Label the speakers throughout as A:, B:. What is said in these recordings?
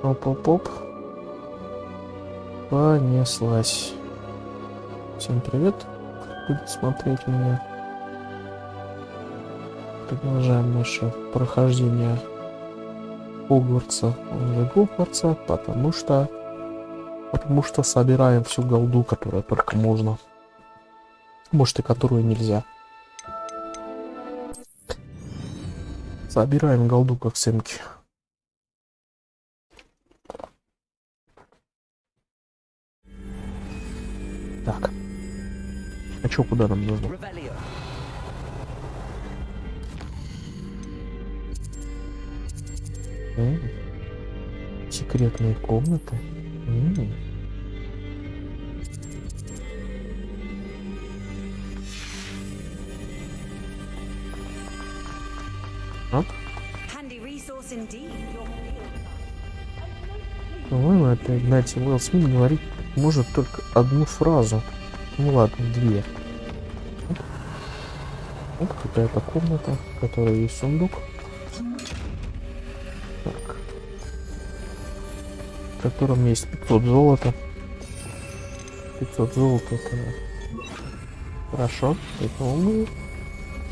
A: Оп-оп-оп. Понеслась. Всем привет. Будет смотреть меня. Продолжаем наше прохождение Гопвартса, Гопвартса, потому что собираем всю голду, которая только можно. Может, и которую нельзя. Собираем голду как семки. Так. А чё, куда нам нужно? Секретные комнаты. Оп. По-моему, опять, знаете, Уилл Смит говорит может только одну фразу. Ну ладно, две. Вот какая-то комната, в которой есть сундук. Так. В котором есть 500 золота. 500 золота это хорошо. Поэтому мы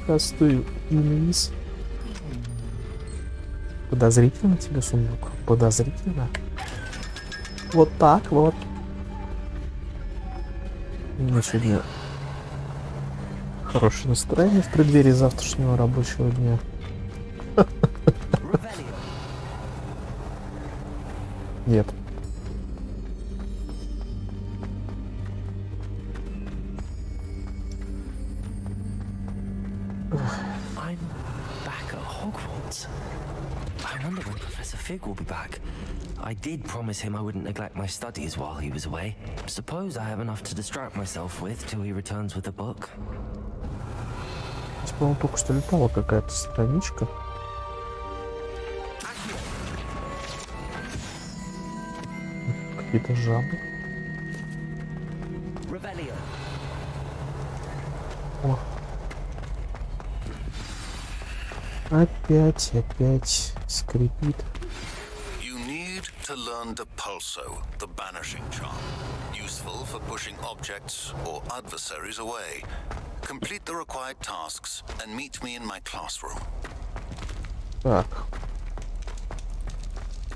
A: кастую вниз. Подозрительно тебе сундук? Подозрительно? Вот так вот. У меня сегодня хорошее настроение в преддверии завтрашнего рабочего дня. Нет.
B: I'm back at Hogwarts. I wonder when Professor Fig will be back. I did promise him I wouldn't neglect my studies while he was away. Suppose I have enough to distract myself with till he returns with a book.
A: Здесь, по-моему, только что летала какая-то страничка. Какие-то жабы. О. Опять скрипит.
C: To learn Depulso, the banishing charm, useful for pushing objects or adversaries away. Complete the required tasks and meet me in my classroom.
A: Так.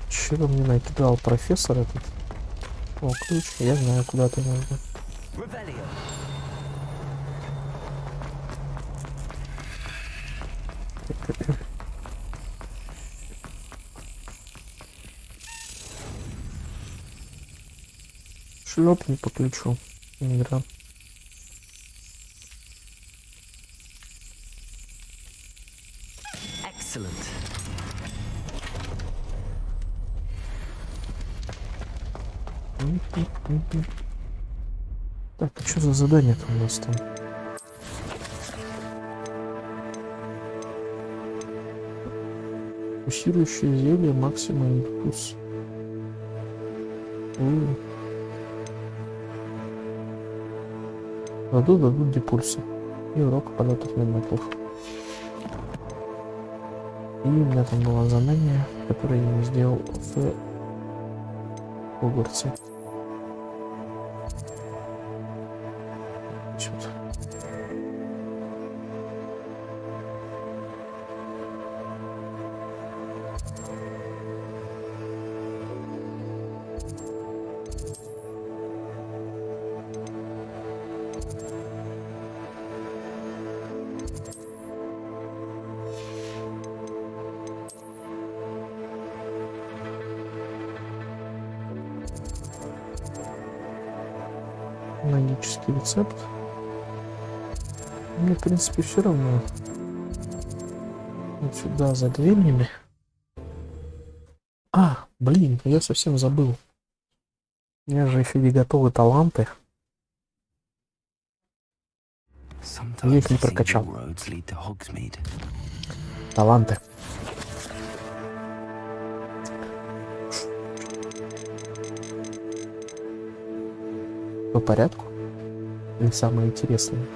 A: Чего мне накидал профессор этот? О, ключ. Я знаю, куда ты нужно. Шлепни по ключу. Игра.
B: Excellent.
A: Так, а что за задание-то у нас там? Фокусирующее зелье, максимум импульс. Дадут депульсы. И урок полетов медметлов. И у меня там было задание, которое я не сделал в Гопвартсе. Магический рецепт. Мне, в принципе, все равно. Вот сюда, за дверями. А, блин, я совсем забыл. У меня же еще не готовы таланты. Я их не прокачал. Таланты. По порядку? Или самое интересное?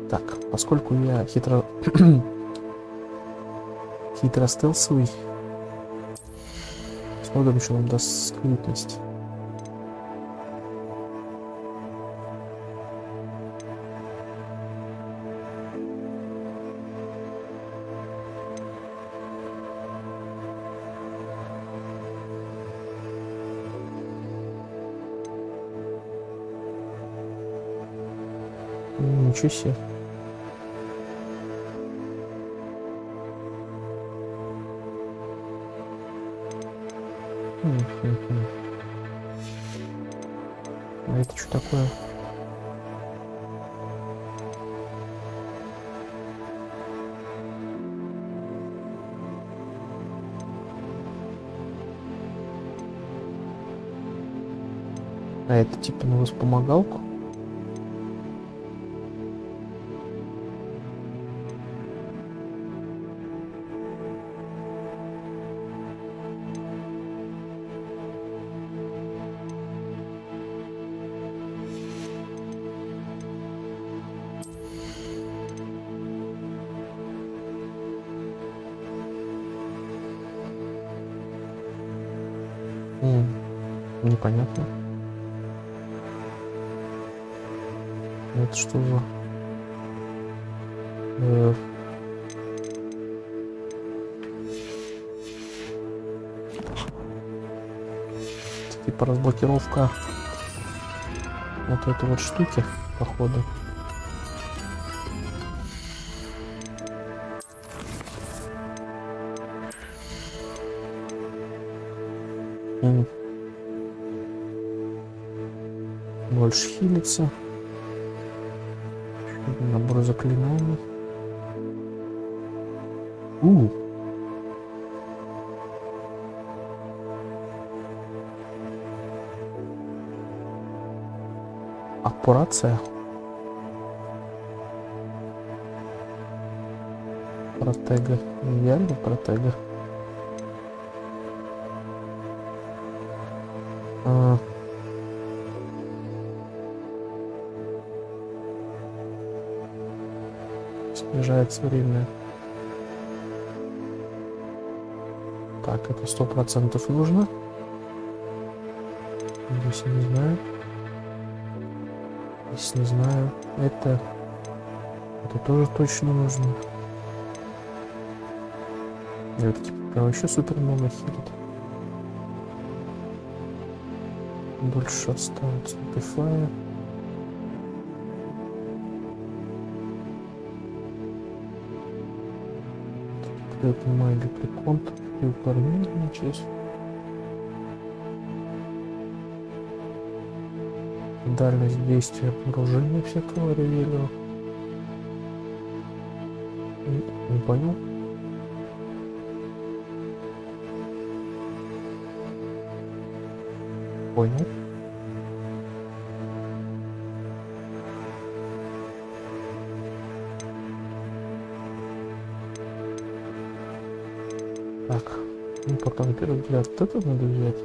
A: Так, поскольку я Хитро-стелсовый. Смотрим, что нам даст скрытность. Ничего себе. А это что такое? А это типа на вспомогалку? Непонятно. Это что за... Типа разблокировка вот этой вот штуки, походу. Больше хилится. Набор заклинаний. Аппарация. Протега. Реально протега. Снижается время. Так, это 100% нужно. Здесь я не знаю. Здесь не знаю. Это тоже точно нужно. Это типа прям вообще супер много хилит. Больше остается тихое. Это магия приконт и упорнение часть. Дальность действия вооружения всякого ревелио. Не понял. Понял. Так, ну пока на первый взгляд это надо взять.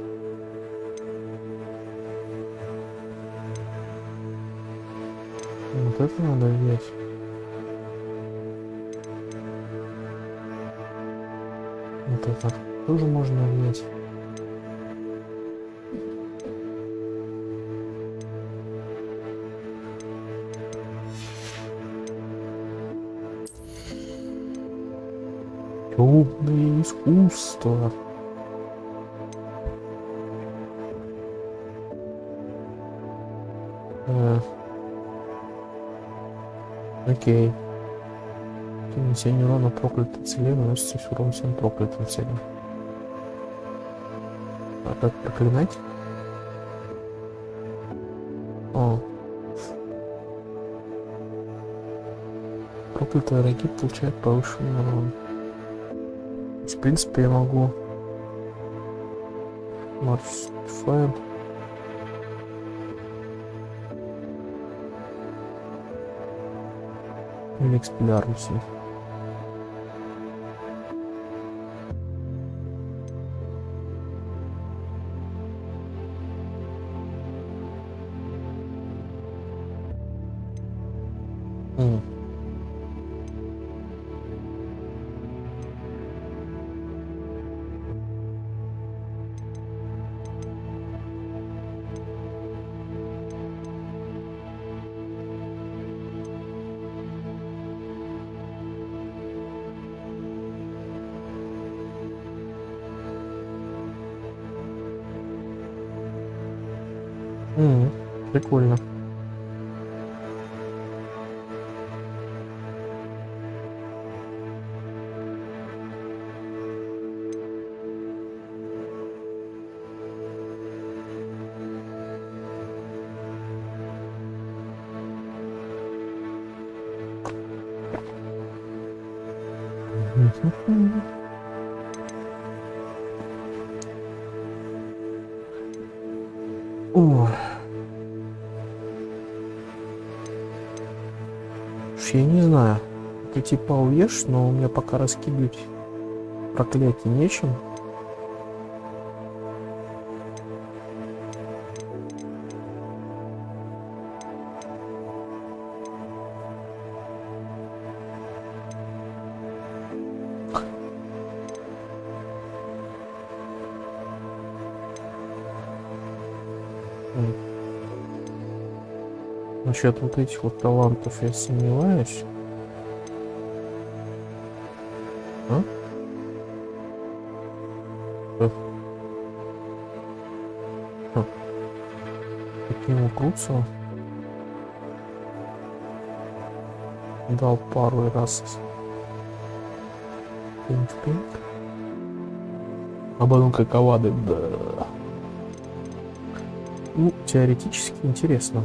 A: Вот это надо взять. Вот это тоже можно взять. Темное искусство. Окей. Нанесение урона проклятой цели наносится с урон всем проклятым целям. А как проклинать? О. Проклятые враги получают повышенный урон. В принципе, я могу марш файл или экспелярнуси. Прикольно. О. Я не знаю. Это типа увеш, но у меня пока раскидывать проклятие нечем. Насчет вот этих вот талантов я сомневаюсь. А? Каким укрутся? Дал пару раз. Пинг-пинг. А потом как овады, да. Ну, теоретически интересно.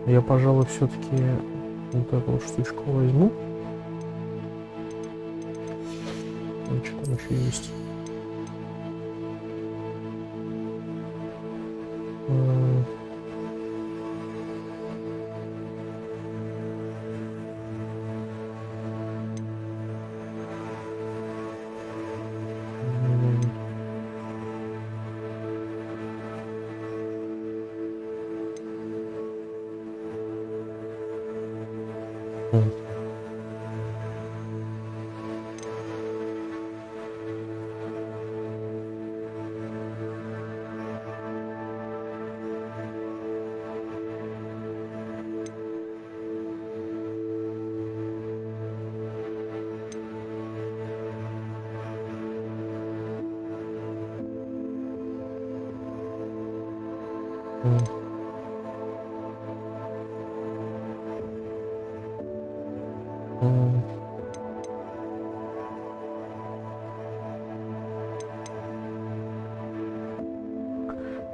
A: Я, пожалуй, все-таки вот эту вот штучку возьму. Что там еще есть?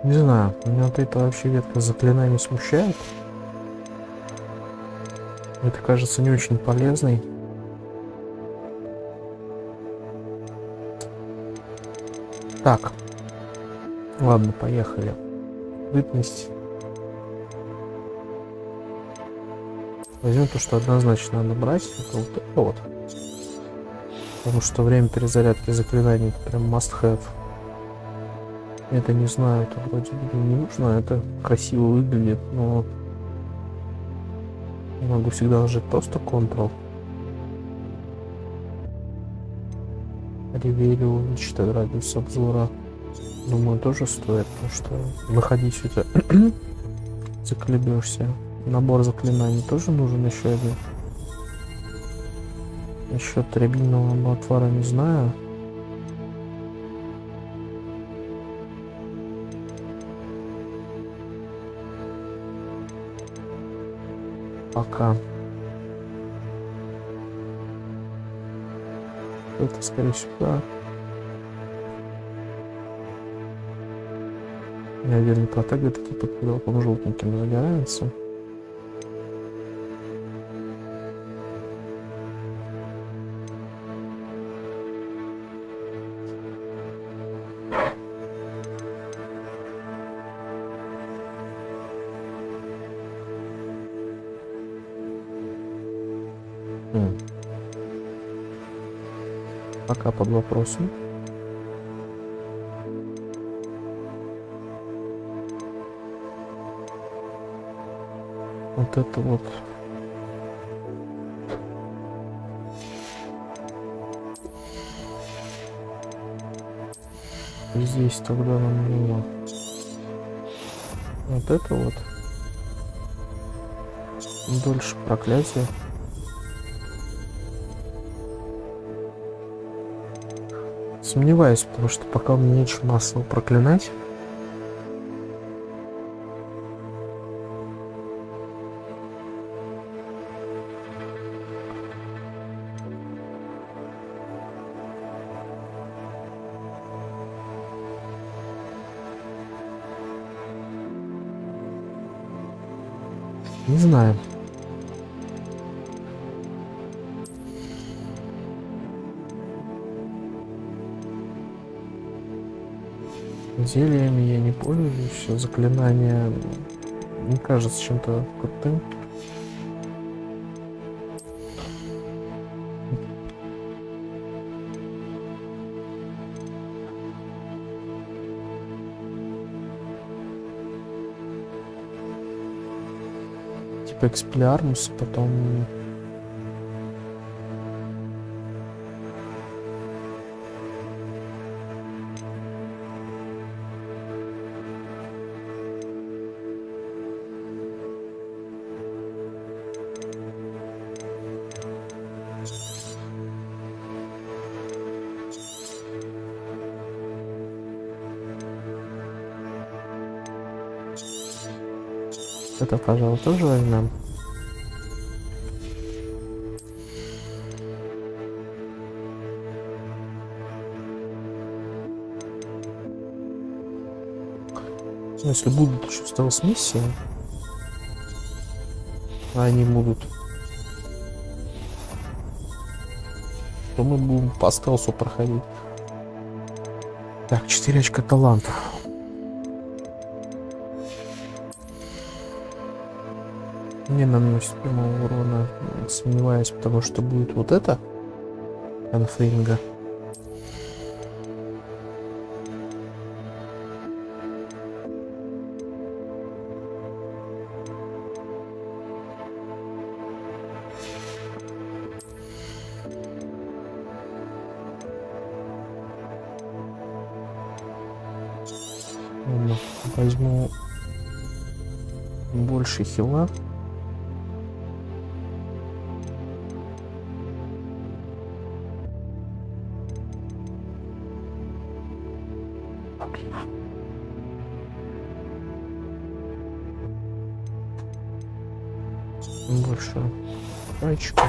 A: Не знаю, меня вот эта вообще ветка заклинаний смущает. Это кажется не очень полезной. Так. Ладно, поехали. Бытность. Возьмем то, что однозначно надо брать. Это вот это вот. Потому что время перезарядки заклинаний прям must have. Это не знаю, это вроде бы не нужно, это красиво выглядит, но я могу всегда нажать просто Ctrl. Ревели увеличить радиус обзора. Думаю, тоже стоит, потому что выходить сюда заколебешься. Набор заклинаний тоже нужен еще один. Насчет рябинного отвара не знаю. Пока. Это, скорее всего, да. И отдельный протег, это типа, когда он желтеньким загорается. Пока под вопросом. Вот это вот. И здесь тогда нам было вот это вот. Дольше проклятие. Сомневаюсь, потому что пока у меня нечего массово проклинать. Не знаю. Зельями я не пользуюсь, заклинания не кажется чем-то крутым. Типа экспеллиармус, потом это, пожалуй, тоже возьмем. Ну, если будут еще стелс-миссии, а они будут, то мы будем по стелсу проходить. Так, 4 очка таланта. Не наносит прямого урона, сомневаюсь, потому что будет вот это конфлинга. Ладно, возьму больше хила. Больше пальчика.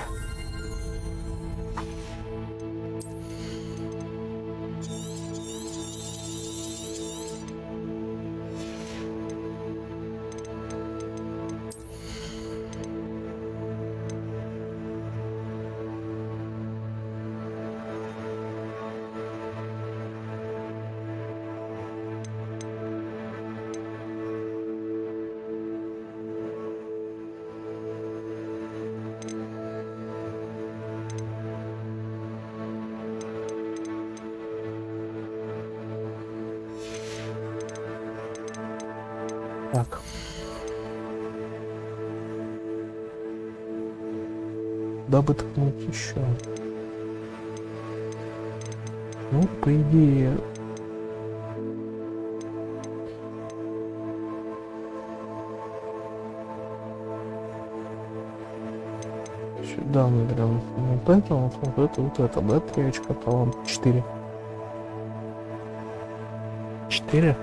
A: Так. Дабы ткнуть еще. Ну, по идее... Сюда мы берем вот это, вот это, да, 3 очка талант, 4. 4.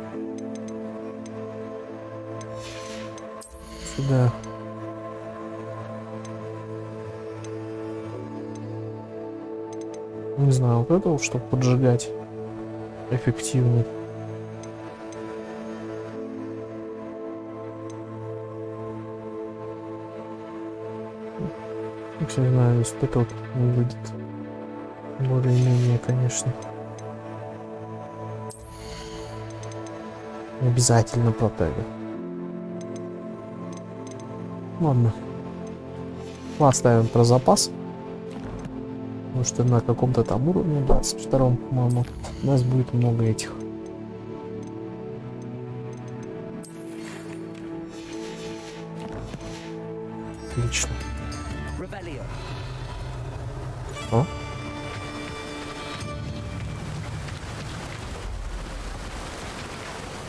A: Сюда. Не знаю, вот это вот, чтобы поджигать эффективно. Не знаю, если это вот не выйдет более-менее, конечно. Не обязательно протега. Ладно. Оставим про запас. Потому что на каком-то там уровне, 22-м, по-моему, у нас будет много этих. Отлично. О.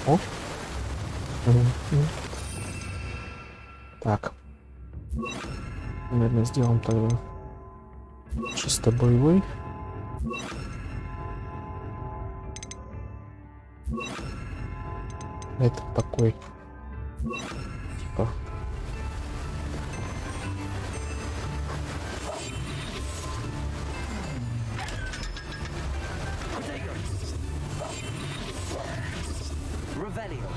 A: О. Так. Наверное, сделаем тогда чисто боевой. Это такой. Типа.
B: Revelio.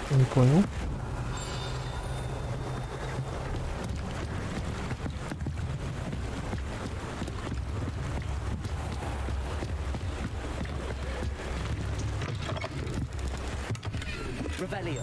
A: Не понял.
B: Revelio.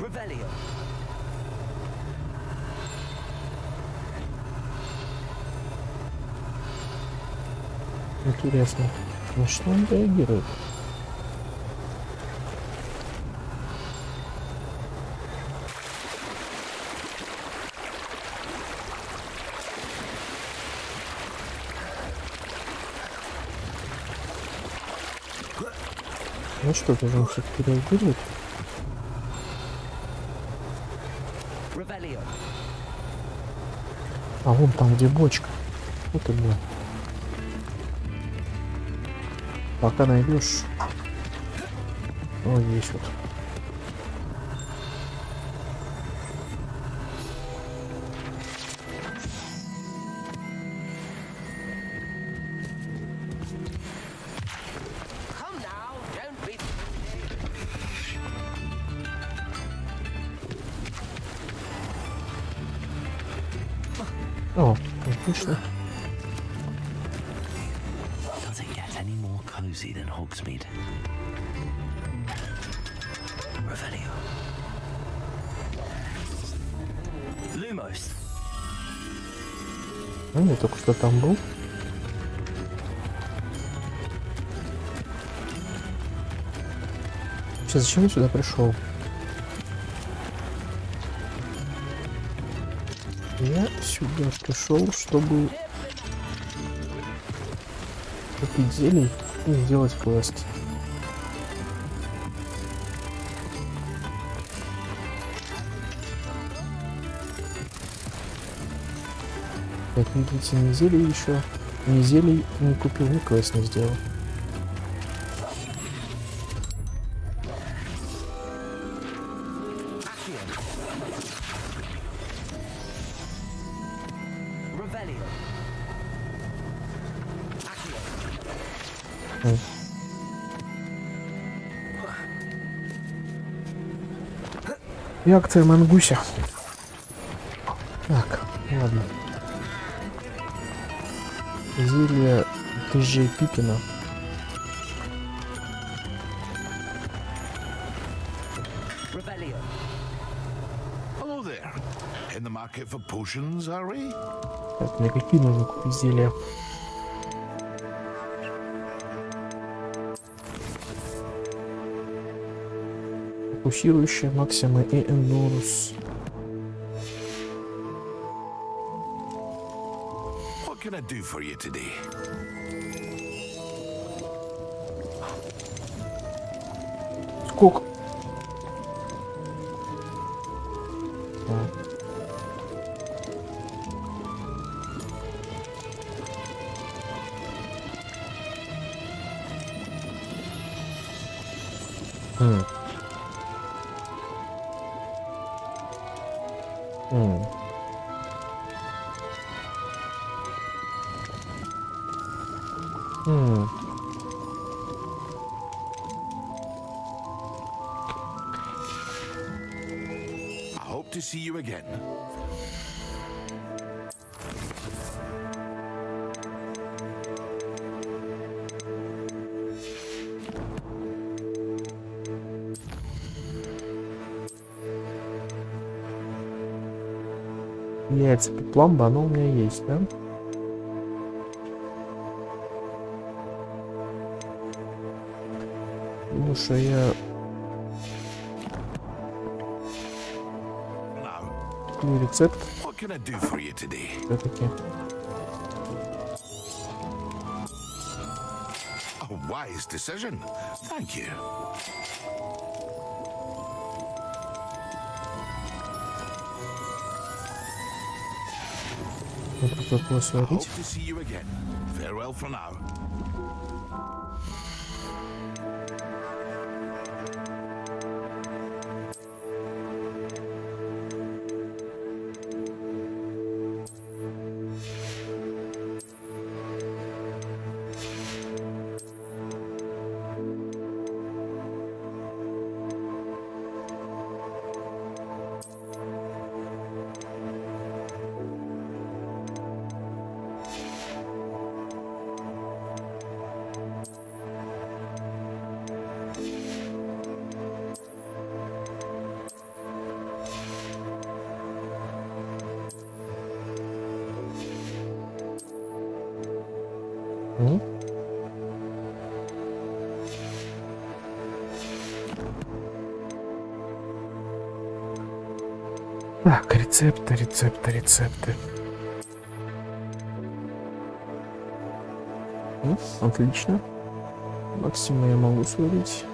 B: Revelio.
A: Интересно. На что он реагирует? Ну что, тоже он все-таки реагирует?
B: Revelio.
A: А вон там, где бочка. Вот и было. Пока найдешь. Вот здесь вот.
B: Come now, don't be.
A: О, отлично.
B: Does it get any more cozy than Hogsmeade? Revelio. Lumos.
A: Ну, я только что там был. Вообще, зачем я сюда пришел? Я сюда пришел, чтобы купить зелень и сделать квест. Как видите, ни зелий еще, ни зелий не купил, ни квест не сделал.
B: Revelio.
A: И акция Мангуся. Так, ладно. Зелье ч.5.
B: Revelio.
D: Hello there. In the market for potions, are we?
A: Так, мне какие нужно купить зелья? Фокусирующие, максимы и эндурус.
D: What can I do for you today?
A: Сколько? Так. М. М. М.
D: I hope to see you again.
A: яйца пепломба, оно у меня есть, да? Думаю, что я куплю рецепт
D: What can I do for you today?
A: все-таки.
D: A wise decision. Thank you.
A: Такое
D: I
A: сварить.
D: hope to see you again. Farewell for now.
A: М? Так, рецепты. Отлично. Максимум я могу сварить.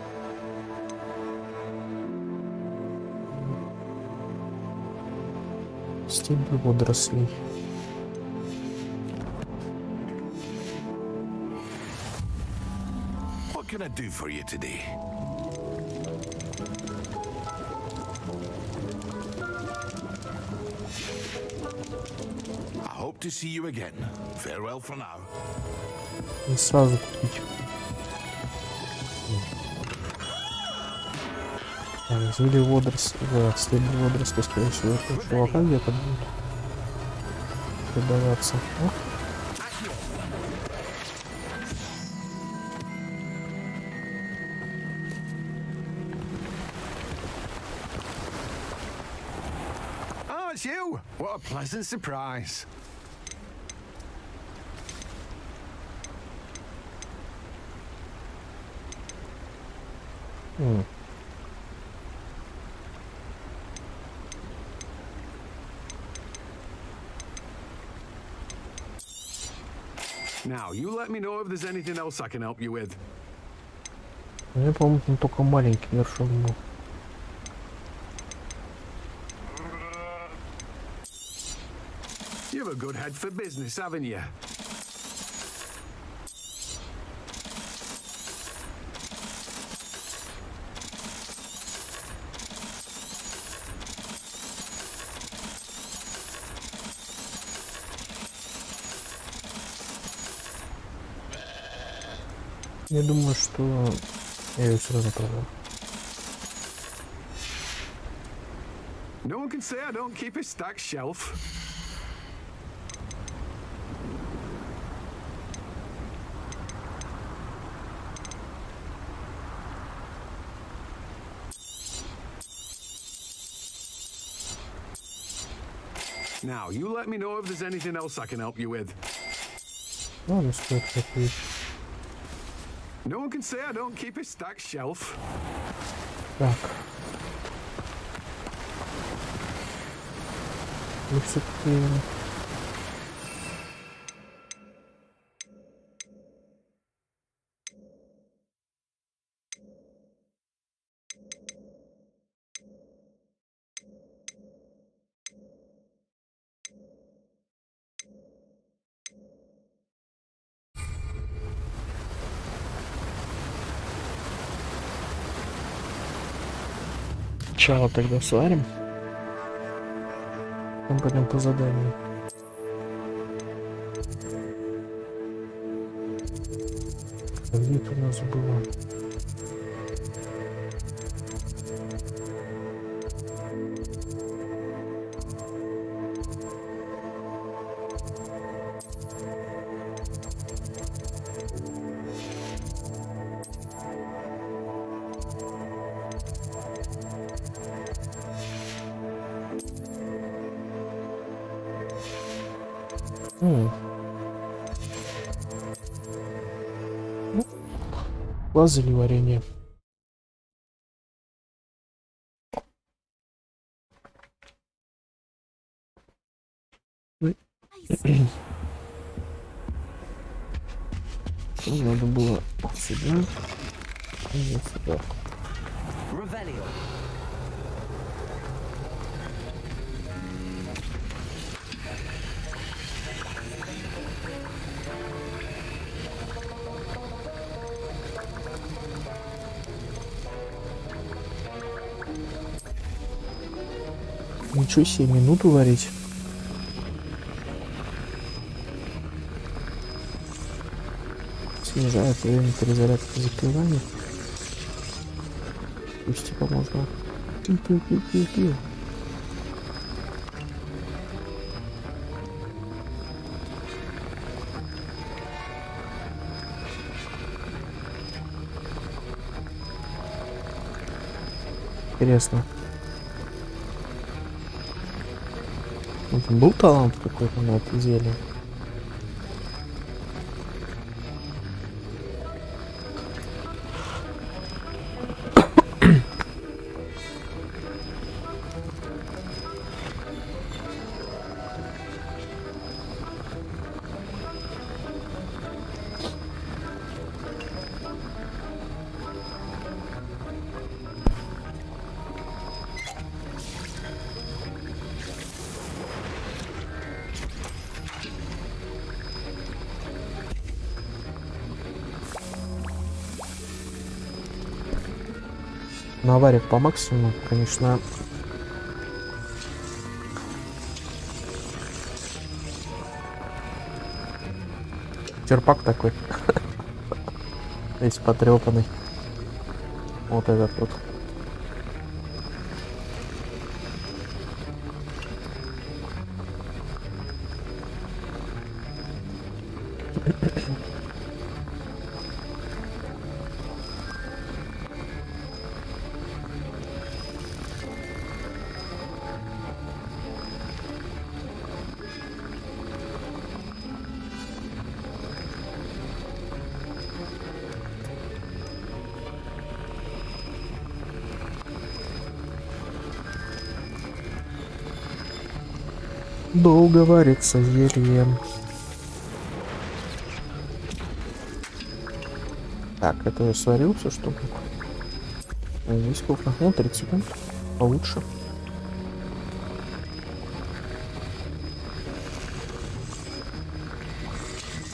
A: Стебли водорослей.
D: What can I do for you today? I hope to see you again. Farewell for now.
A: И сразу купить. Так, зелье водоросли. Да, стебли водоросли, скорее всего, этого чувака где-то будут продаваться. О,
E: Oh, it's you! What a pleasant surprise.
A: м.
E: Now, you let me know if there's anything else I can help you with.
A: У меня, по-моему, там только маленький вершок был.
E: You have a good head for business, haven't you?
A: Я думаю, что я ее все равно продам.
E: No one can say I don't keep a stacked shelf. Now, you let me know if there's anything else I can help you with.
A: Ладно, стоит купить.
E: No one can say I don't keep a stacked shelf.
A: Так. И все-таки... Сначала тогда сварим. Потом пойдем по заданию. Где это у нас было? Ну, лазали варенье. Надо было сюда и сюда.
B: Revelio.
A: Ничего себе, минуту варить. Снижает время перезарядки заклинаний. Пусть типа можно. Пиу-пиу-пиу-пиу-пиу. Интересно. Вот был талант какой-то на это зелье? Наварив по максимуму, конечно. Черпак такой. Весь потрепанный. Вот этот вот. Долго варится зелье. Так, это я сварил все, что мог. А здесь сколько? Ну, 30 секунд. Получше.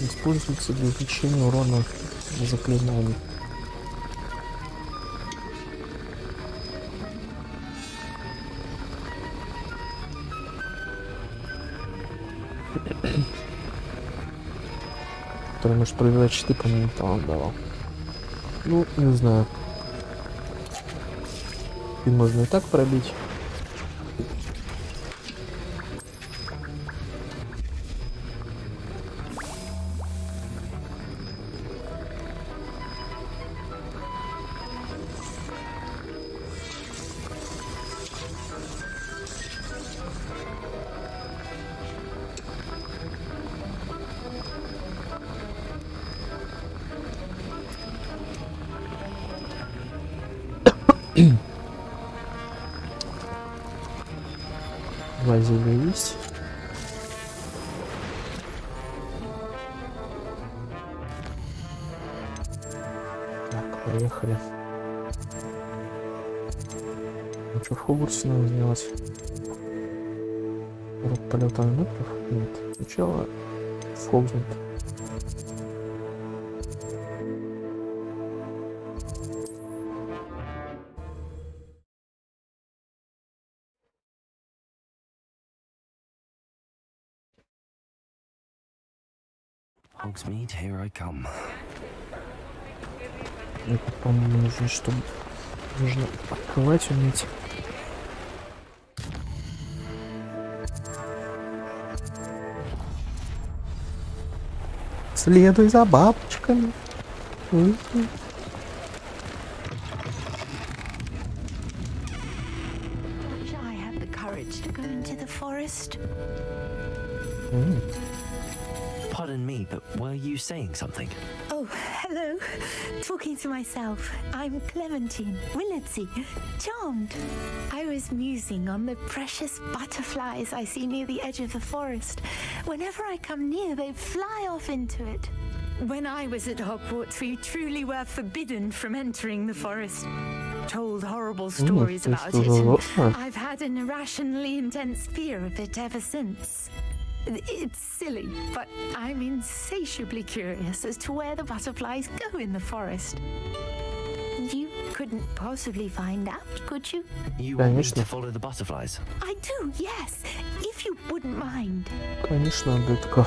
A: Используется для увеличения урона заклинаний. Который может проявлять щиты, по-моему, талант давал. Ну, не знаю. И можно и так пробить. Два зелья есть. Так, поехали. Ну что, в Хогвартсе надо сделать? Урок полета метров? Нет. Сначала в Хогвартс.
B: Hogsmeade, here I come.
A: Это, по-моему, нужно, чтобы... Нужно открывать уметь. Следуй за бабочками.
F: I had the courage to go into the forest.
B: Pardon me, but were you saying something?
F: Oh, hello. Talking to myself. I'm Clementine, Willardsey, charmed. I was musing on the precious butterflies I see near the edge of the forest. Whenever I come near, they fly off into it. When I was at Hogwarts, we truly were forbidden from entering the forest. Told horrible stories about it, and I've had an irrationally intense fear of it ever since. It's silly, but I'm insatiably curious as to where the butterflies go in the forest. You couldn't possibly find out, could you?
B: You want me to follow the butterflies?
F: I do, yes, if you wouldn't mind.
A: Конечно, детка.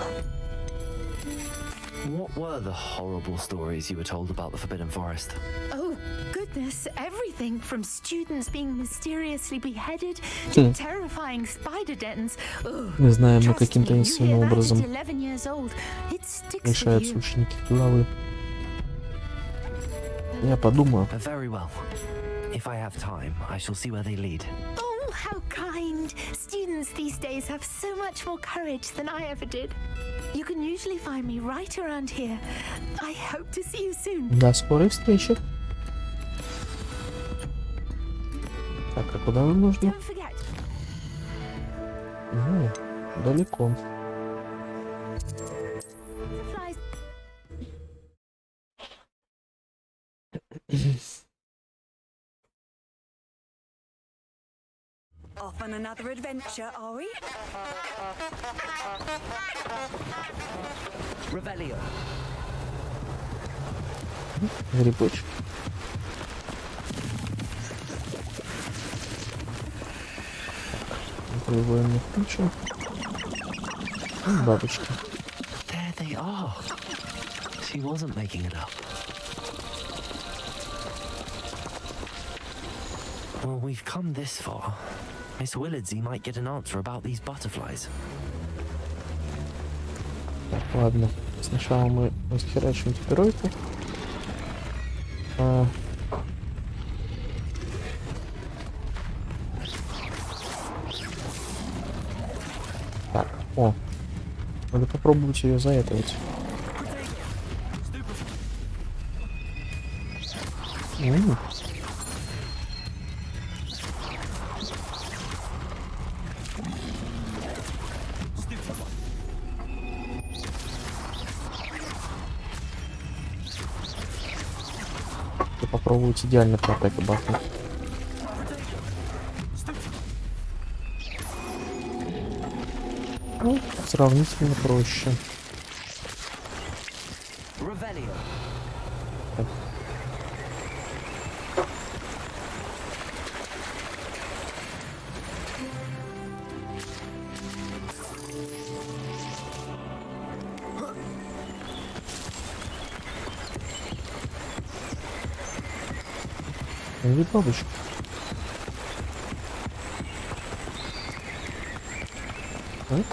B: What were the horrible stories you were told about the Forbidden Forest?
F: Oh, goodness, everything from students being mysteriously beheaded to terrifying spider dens.
A: Не знаю, мы каким-то таинственным образом
F: 11 years old. It sticks with
A: решаются
F: you.
A: ученики головы. Я подумаю.
B: Very well. If I have time, I shall see where they lead.
F: Oh, how kind. Students these days have so much more courage than I ever did. You can usually find me right around here. I hope to see you soon.
A: До скорой встречи. Так, а куда нам нужно?
F: Don't forget.
A: Далеко.
F: Flies.
G: Off on another adventure, are we?
B: Revelio.
A: Грибочек. Прибываем на включим. Бабочки.
B: There they are. She wasn't making it up. Well, we've come this far. Miss Willardsey might get an answer about these butterflies.
A: Так, ладно. Сначала мы расхерачим геройку. Так, о. Надо попробовать ее заэтовать. Попробовать идеально по атаке бахнуть. Ну, сравнительно проще. Или бабочка. Так.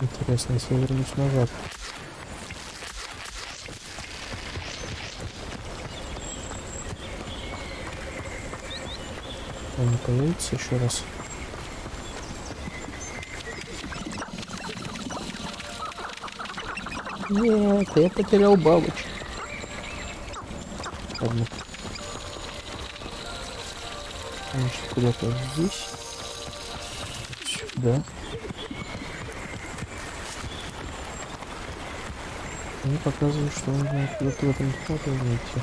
A: Интересно, если я вернусь назад. Он не появится еще раз. Нет, я потерял бабочку. Ладно. Значит, куда-то здесь. Сюда. Они показывают, что нужно куда-то в этом направлении идти.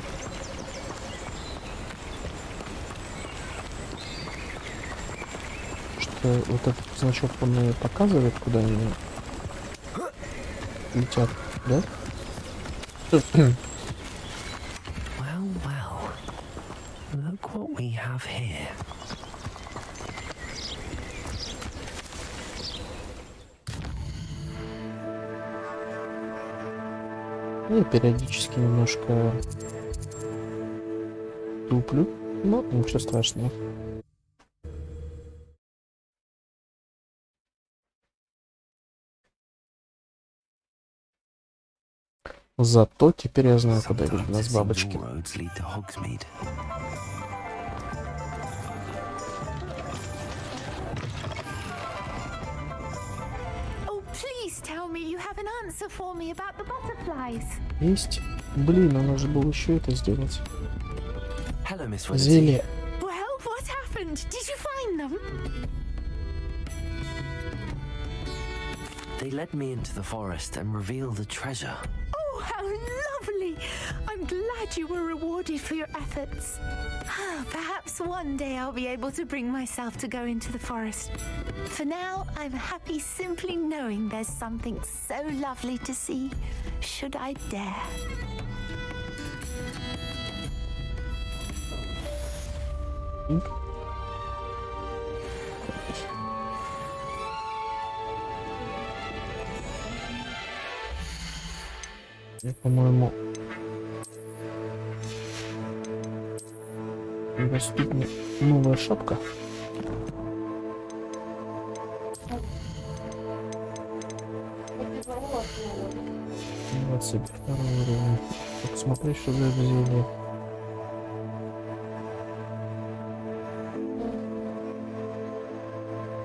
A: Вот этот значок он мне показывает, куда они летят, да?
B: Well, well. Look what we have here.
A: Я периодически немножко туплю, но ничего страшного. Зато теперь я знаю, куда ведут
B: Sometimes
A: нас
B: it seems
A: бабочки.
B: all roads lead to Hogsmeade.
F: Oh, please tell me you have an answer for me about the butterflies.
A: Есть? Блин, надо же было еще это сделать.
B: Hello, Miss Willity.
A: Зелье.
F: Well, what happened? Did you find them?
B: They led me into the forest and revealed the treasure.
F: Oh, how lovely! I'm glad you were rewarded for your efforts. Perhaps one day I'll be able to bring myself to go into the forest. For now, I'm happy simply knowing there's something so lovely to see, should I dare.
A: Я, по-моему, доступна новая шапка. Уровень. Посмотри, что за зелье.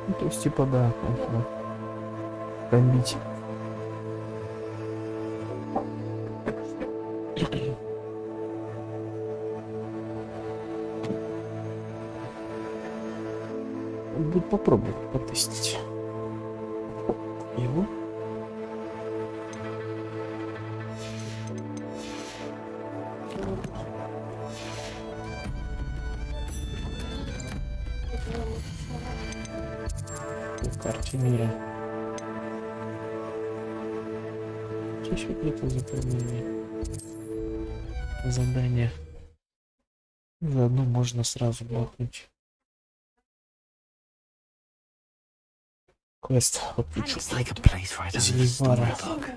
A: Ну, то есть типа да, комбить. Буду попробовать потестить его. В карте мира. Здесь вот где-то заполнение задания. Заодно можно сразу бахнуть. Квест подключу.
B: Looks like a place right under the
A: Зельевара.
B: storybook.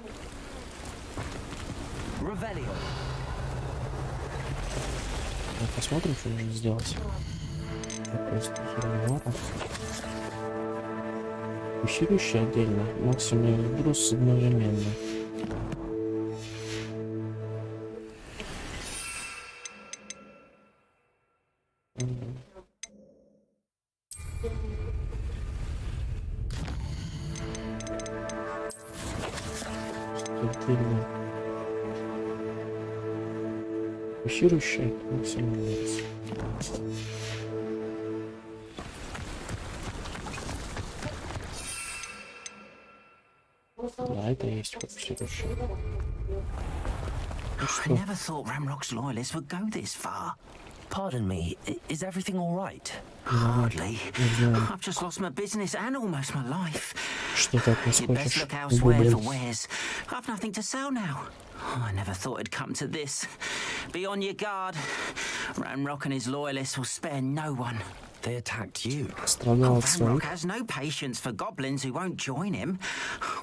B: Revelio.
A: Посмотрим, что нужно сделать. Квест Зельевара. Усиливающий отдельно. Максимум сброс одновременно. Отдельно. Усиливающий максимум сброс. Да, это есть фокусирующий. Ну
B: I
A: что,
B: never thought Ramrock's loyalists would go this far. Pardon me, is everything all right? Hardly. I've just lost my business and almost my life.
A: что так не
B: You'd best
A: схочешь?
B: look elsewhere for
A: Гоблин.
B: wares. I've nothing to sell now. Oh, I never thought it'd come to this. Be on your guard. Ramrock and his loyalists will spare no one. They attacked you.
A: Страдал от
B: Ramrock
A: своих.
B: has no patience for goblins who won't join him.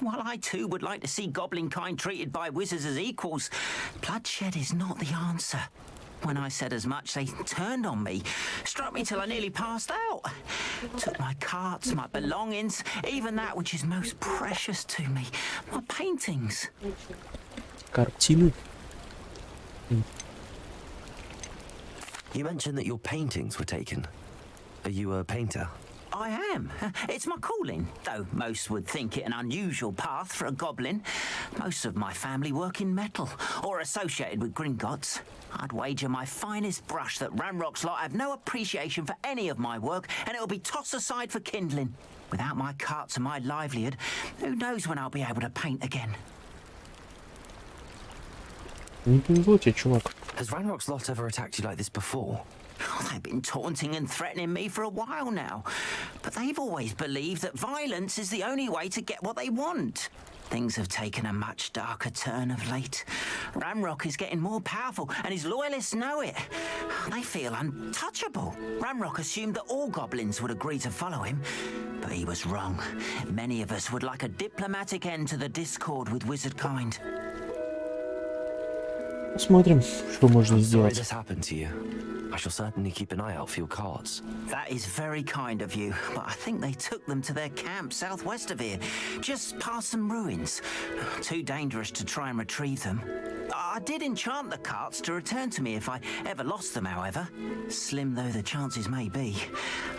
B: While I too would like to see goblin kind treated by wizards as equals, bloodshed is not the answer. When I said as much, they turned on me, struck me till I nearly passed out. Took my carts, my belongings, even that which is most precious to me, my paintings.
A: Картины.
B: You mentioned that your paintings were taken. Are you a painter? I am. It's my calling, though most would think it an unusual path for a goblin. Most of my family work in metal, or associated with Gringotts. I'd wager my finest brush that Ramrock's lot have no appreciation for any of my work, and it'll be tossed aside for kindling. Without my carts and my livelihood, who knows when I'll be able to paint again.
A: Не повезло тебе, чувак.
B: Has Ranrock's lot ever attacked you like this before? Oh, they've been taunting and threatening me for a while now. But they've always believed that violence is the only way to get what they want. Things have taken a much darker turn of late. Ramrock is getting more powerful, and his loyalists know it. They feel untouchable. Ramrock assumed that all goblins would agree to follow him, but he was wrong. Many of us would like a diplomatic end to the discord with wizard kind.
A: Посмотрим, что можно
B: Sorry
A: сделать.
B: this happened to you. I shall certainly keep an eye out for your cards. That is very kind of you, but I think they took them to their camp southwest of here, just past some ruins. Too dangerous to try and retrieve them. I did enchant the carts to return to me if I ever lost them, however. Slim though the chances may be,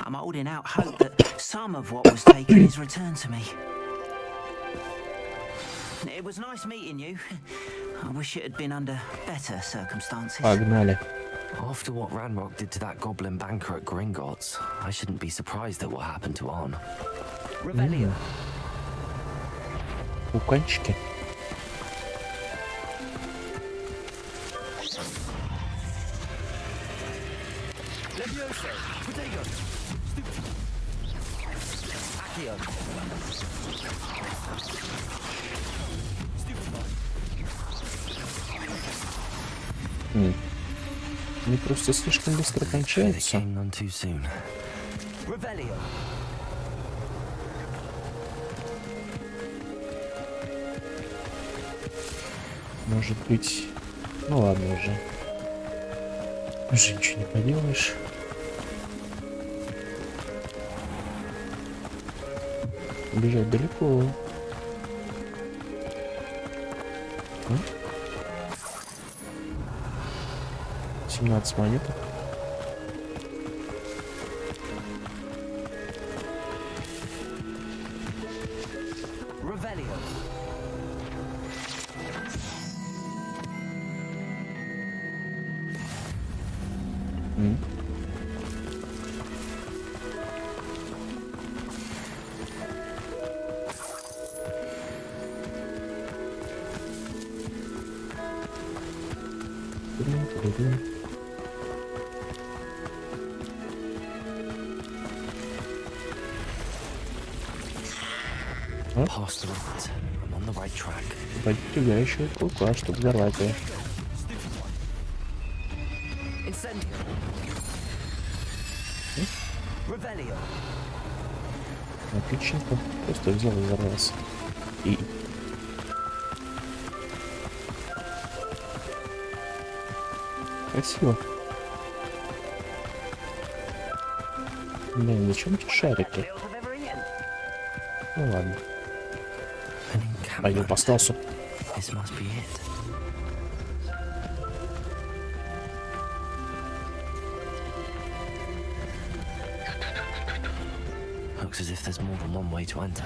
B: I'm holding out hope that some of what was taken is returned to me. It was nice meeting you. I wish it had been under better circumstances.
A: Погнали.
B: After what Ranrock did to that goblin banker at Gringotts, I shouldn't be surprised at what happened to On. Rebellion.
A: Пуканчики. Они просто слишком быстро кончаются. Может быть... Ну ладно уже. Уже ничего не поделаешь. Бежать далеко. 17 монеток. Пойдите горящую кука, чтобы взорвать ее. Отличненько. Просто взял и взорвался. И... Красиво. Блин, зачем эти шарики? Ну ладно. Пойду по стелсу.
B: Looks as if there's more than one way to enter.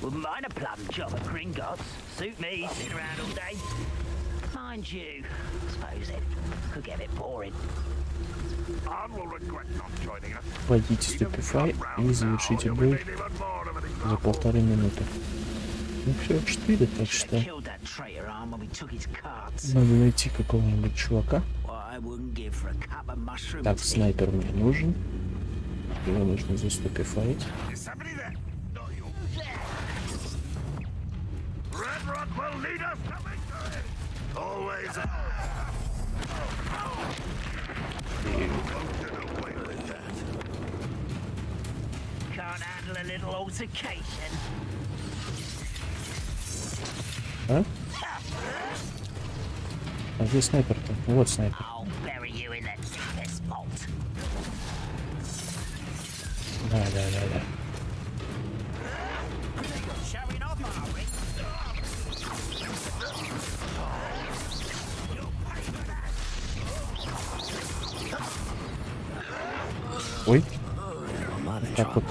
H: Wouldn't mind a plum job at Gringotts. Suit me, sit around all day. Mind you, suppose it could get a bit boring.
A: Вводите ступифай и завершите бой за 1,5 минуты. Ну все, 4, так что надо найти какого-нибудь чувака. Так, снайпер мне нужен. Его нужно заступифаить. А? А где снайпер-то? Вот снайпер. Да. Ой. Так вот.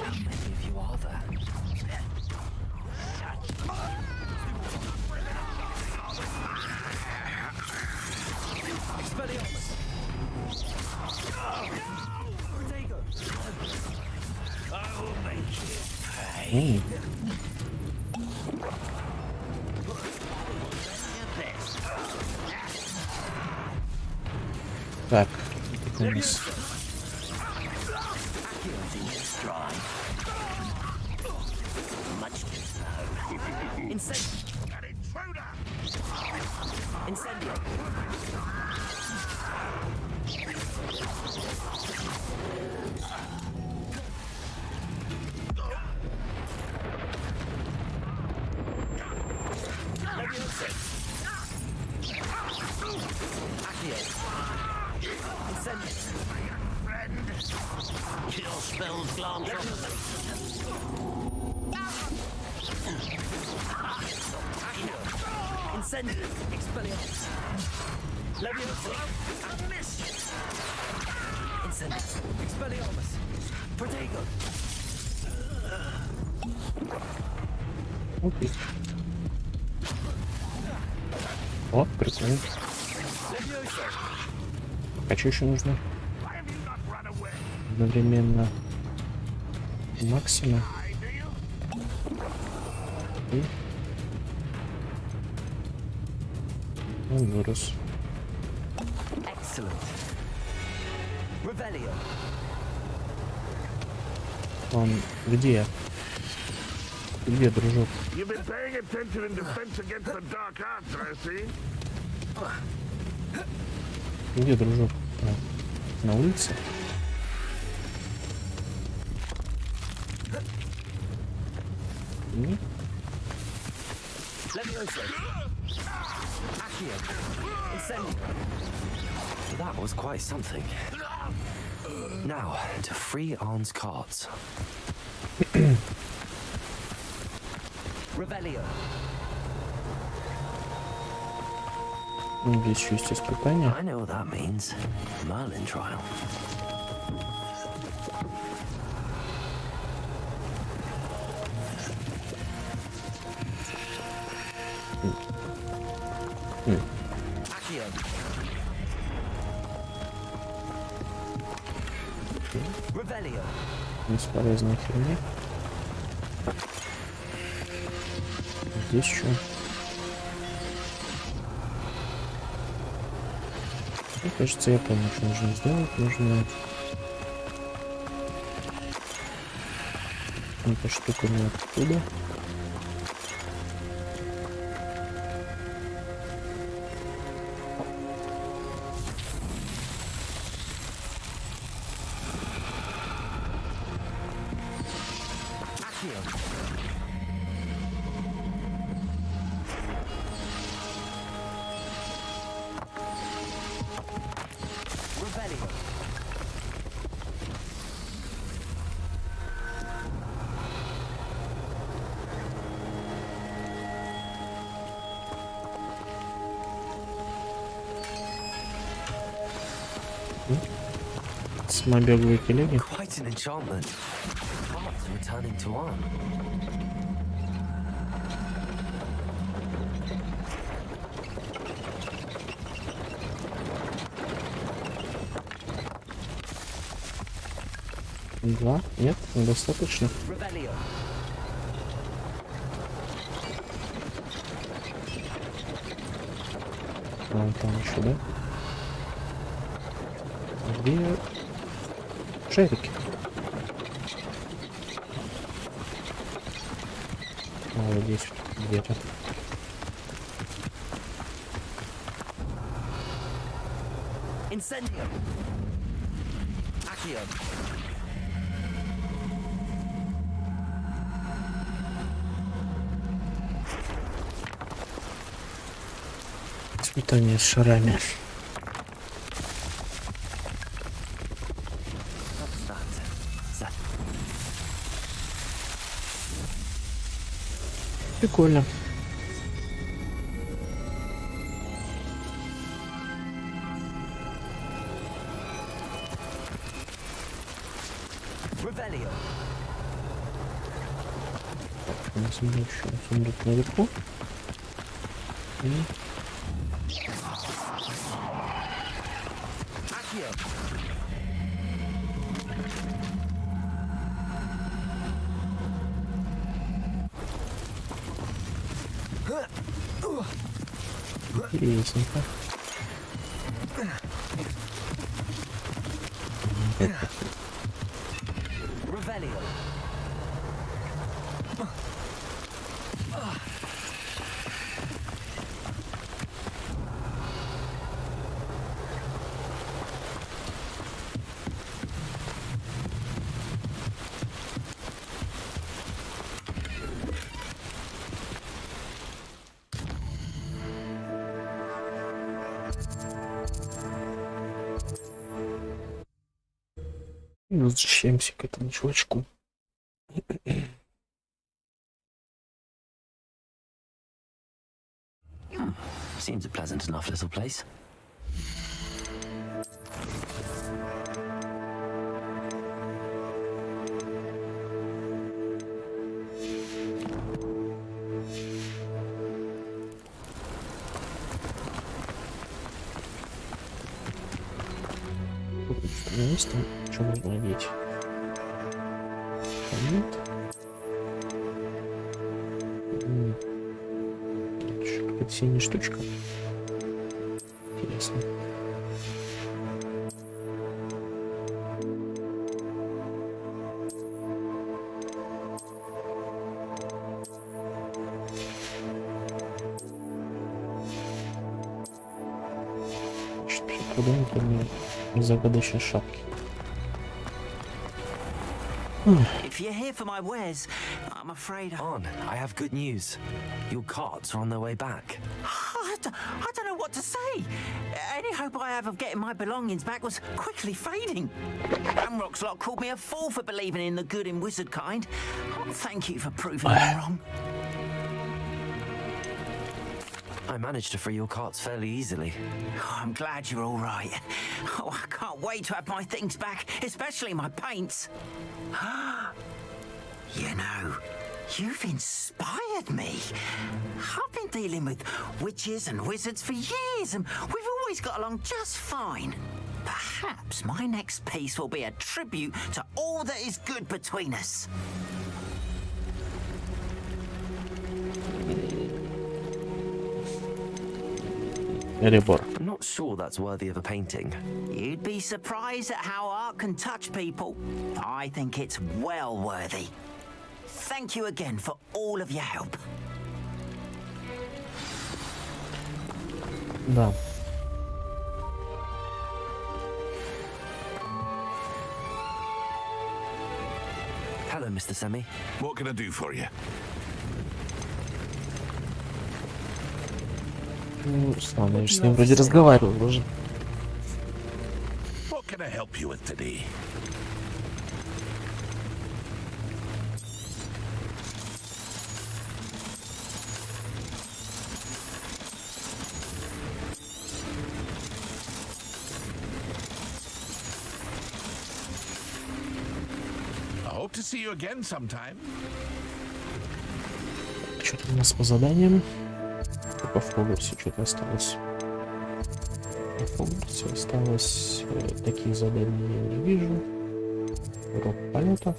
A: Так, это у нас...
H: Your spells glance off. Incendio. Expelliarmus. Leviosa. Miss. Incendio. Expelliarmus. Protego.
A: Окей. О, прикольно. А что еще нужно? Одновременно максимум. И он вырос. Он где? Где, дружок?
D: You've been paying attention in defense against the dark arts, I see.
A: Где, дружок? А, на улице? Нет?
B: That was quite something. Now, to free Arn's carts.
H: Revelio.
A: Здесь еще есть испытания.
B: I know what that means. Merlin trial.
A: Бесполезная херня. Здесь что? Мне кажется, я помню, что нужно сделать. Нужно эта штука не оттуда. Самобеглые телеги.
B: Quite an enchantment. Carts returning to Arn.
A: Два? Нет, недостаточно. А, там еще, да? Две шарики. А вот здесь где-то.
H: Incendio. Accio.
A: Испытание с шарами. Прикольно. У нас еще сундук наверху. И... Интересненько. Ну, возвращаемся к этому чувачку.
B: Seems a pleasant enough little place.
A: Есть там, что нужно надеть? Нет. Какая-то синяя штучка. Интересно. Куда-нибудь загадочной шапки.
H: If you're here for my wares, I'm afraid
B: On, I have good news. Your carts are on their way back.
H: I don't know what to say. Any hope I have of getting my belongings back was quickly fading. Amrock's lot called me a fool for believing in the good in wizard kind. Oh, thank you for proving me wrong.
B: I managed to free your carts fairly easily.
H: Oh, I'm glad you're all right. Oh, I can't wait to have my things back, especially my paints. You know, you've inspired me. I've been dealing with witches and wizards for years, and we've always got along just fine. Perhaps my next piece will be a tribute to all that is good between us.
A: Ребор.
B: I'm not sure that's worthy of a painting.
H: You'd be surprised at how art can touch people. I think it's well worthy. Thank you again for all of your help.
A: Да.
B: Hello, Mr. Semi.
D: What can I do for you?
A: Ну, странно, я же с ним вроде разговаривал уже.
D: What can I help you with today? I hope to see you again sometime.
A: Что-то у нас по заданиям. Только в Хогвартсе что-то осталось. В Хогвартсе осталось таких заданий я не вижу. Урок полетов.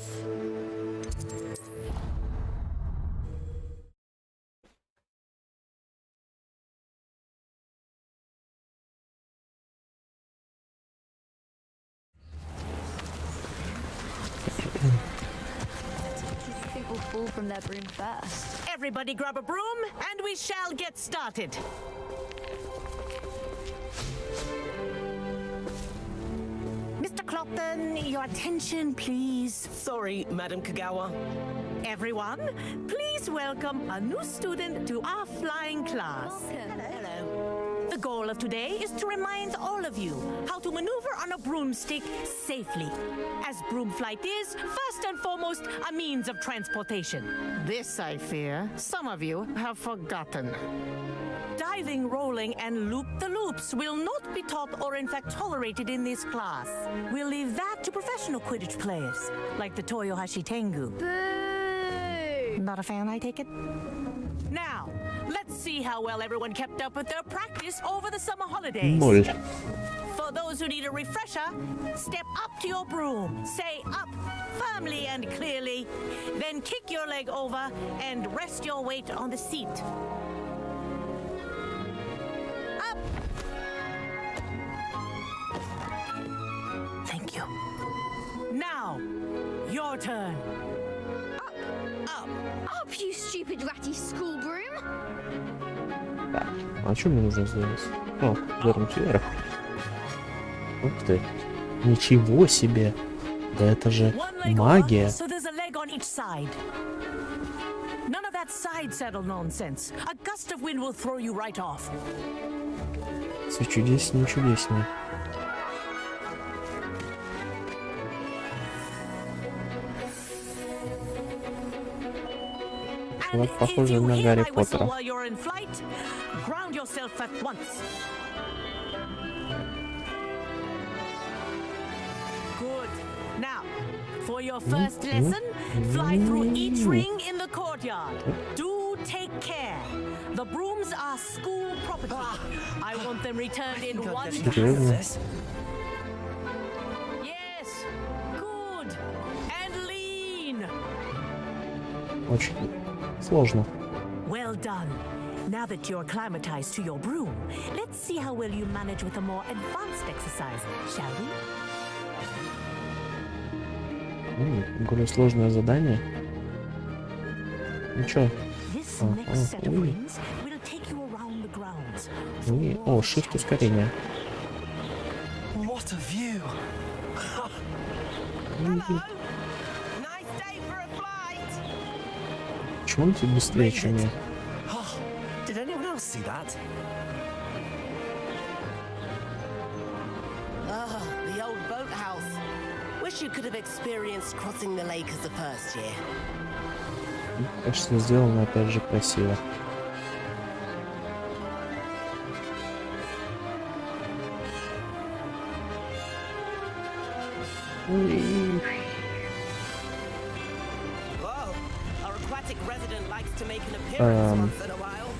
I: People fall from their broom first.
J: Everybody grab a broom and we shall get started. Mr. Clopton, your attention, please.
K: Sorry, Madam Kagawa.
J: Everyone, please welcome a new student to our flying class.
I: Hello.
J: The goal of today is to remind all of you how to maneuver on a broomstick safely, as broom flight is, first and foremost, a means of transportation. This, I fear, some of you have forgotten. Diving, rolling, and loop-the-loops will not be taught or in fact tolerated in this class. We'll leave that to professional Quidditch players, like the Toyohashi Tengu.
I: Boo!
J: Not a fan, I take it? Now, let's see how well everyone kept up with their practice over the summer holidays.
A: Ноль.
J: For those who need a refresher, step up to your broom, say up firmly and clearly, then kick your leg over and rest your weight on the seat. Up! Thank you. Now, your turn.
I: Up! Up, you stupid ratty school broom!
A: А что мне нужно сделать? О, вернуть вверх. Ух ты. Ничего себе. Да это же магия.
J: So there's a leg on each side. None of that side saddle nonsense. A gust of wind will throw you right off.
A: Все чудеснее и чудеснее. Чувак похожий на Гарри Поттера.
J: While you're in flight, ground yourself at once. Good. Now, for your first lesson, fly through each ring in the courtyard. Do take care. The brooms are school property. I want them returned in one piece. Yes. Good. And lean.
A: Очень сложно.
J: Well done. Now that you're acclimatized to your broom, let's see how well you manage with a more advanced exercise, shall we?
A: Более сложное задание. Ну чё? О, shift ускорение.
B: What a view!
A: Почему он тебе быстрее, чем я?
B: Did anyone else see that?
K: Ah, the old boathouse. Wish you could have experienced crossing the lake as a first year.
A: Кажется, сделано опять же красиво.
K: Whoa, our aquatic resident likes to make an appearance once in a while.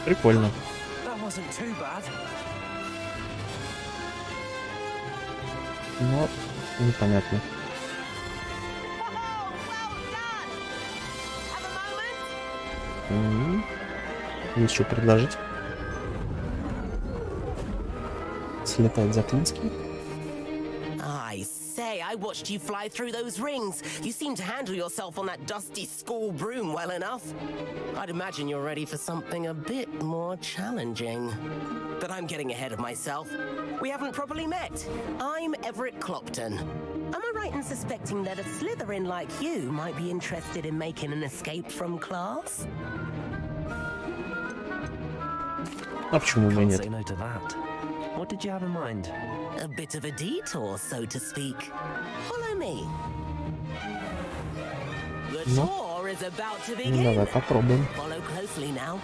A: Прикольно.
B: That wasn't too bad.
A: Но непонятно. Есть что предложить? Слетать за Клинский?
K: I say, I watched you fly through those rings. You seem to handle yourself on that dusty school broom well enough. I'd imagine you're ready for something a bit more challenging. But I'm getting ahead of myself. We haven't properly met. I'm Everett Clopton. Am I right in suspecting that a Slytherin like you might be interested in making an escape from class?
A: А почему бы и нет?
B: Say no to that. What did you have in mind?
K: A bit of a detour, so to speak. Follow me. The tour is about to begin.
A: Давай попробуем.
K: Follow closely now.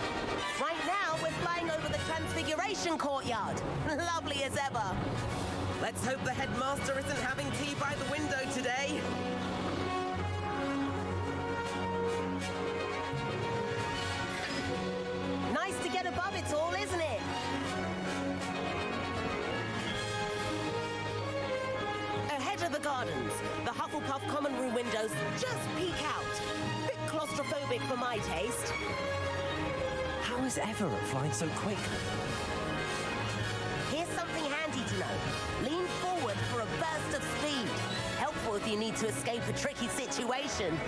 K: Right now, we're flying over the Transfiguration courtyard. Lovely as ever. Let's hope the headmaster isn't having tea by the window today. Nice to get above it all, isn't it? Ahead of the gardens, the Hufflepuff common room windows just peek out. Bit claustrophobic for my taste.
B: How is Everett flying so quickly?
K: Here's something handy to know. Lean forward for a burst of speed. Helpful if you need to escape a tricky situation.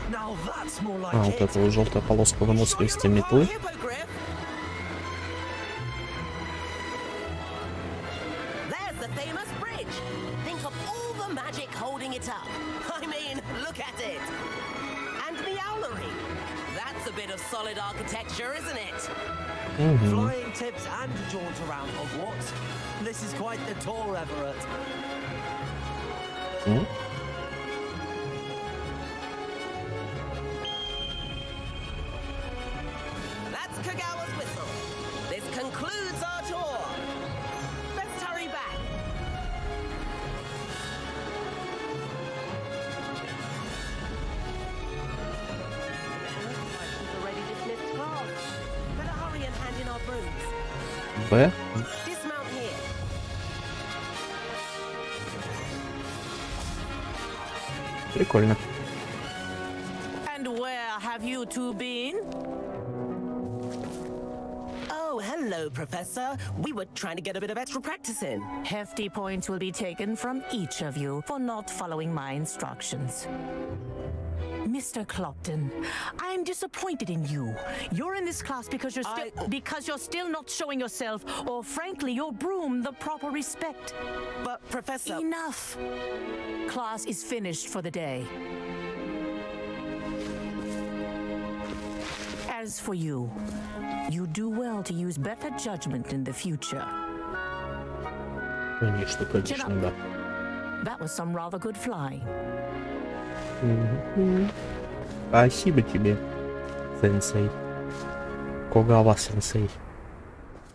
B: Now that's more like
A: Вот эта вот желтая полоска выносливости метлы.
K: There's the famous bridge. Think of all the magic holding it up. I mean, look at it. And the owlery. That's a bit of solid architecture, isn't it?
B: flying tips and a jaunt around Hogwarts. This is quite the tour, Everett.
K: That's Kagawa's whistle. This concludes our tour. Let's hurry back. We've already dismissed class. Better hurry and hand in our brooms.
A: Б.
K: Dismount here.
A: Прикольно.
J: And where have you two been?
K: Oh, hello, Professor. We were trying to get a bit of extra practice in.
J: Hefty points will be taken from each of you for not following my instructions. Mr. Clopton, I'm disappointed in you. You're in this class because you're still not showing yourself, or frankly, your broom the proper respect.
K: But, Professor...
J: Enough. Class is finished for the day. As for you, you do well to use better judgment in the future.
A: Конечно, конечно, да.
J: That was some rather good flying.
A: Спасибо тебе, сенсей. Когава-сенсей.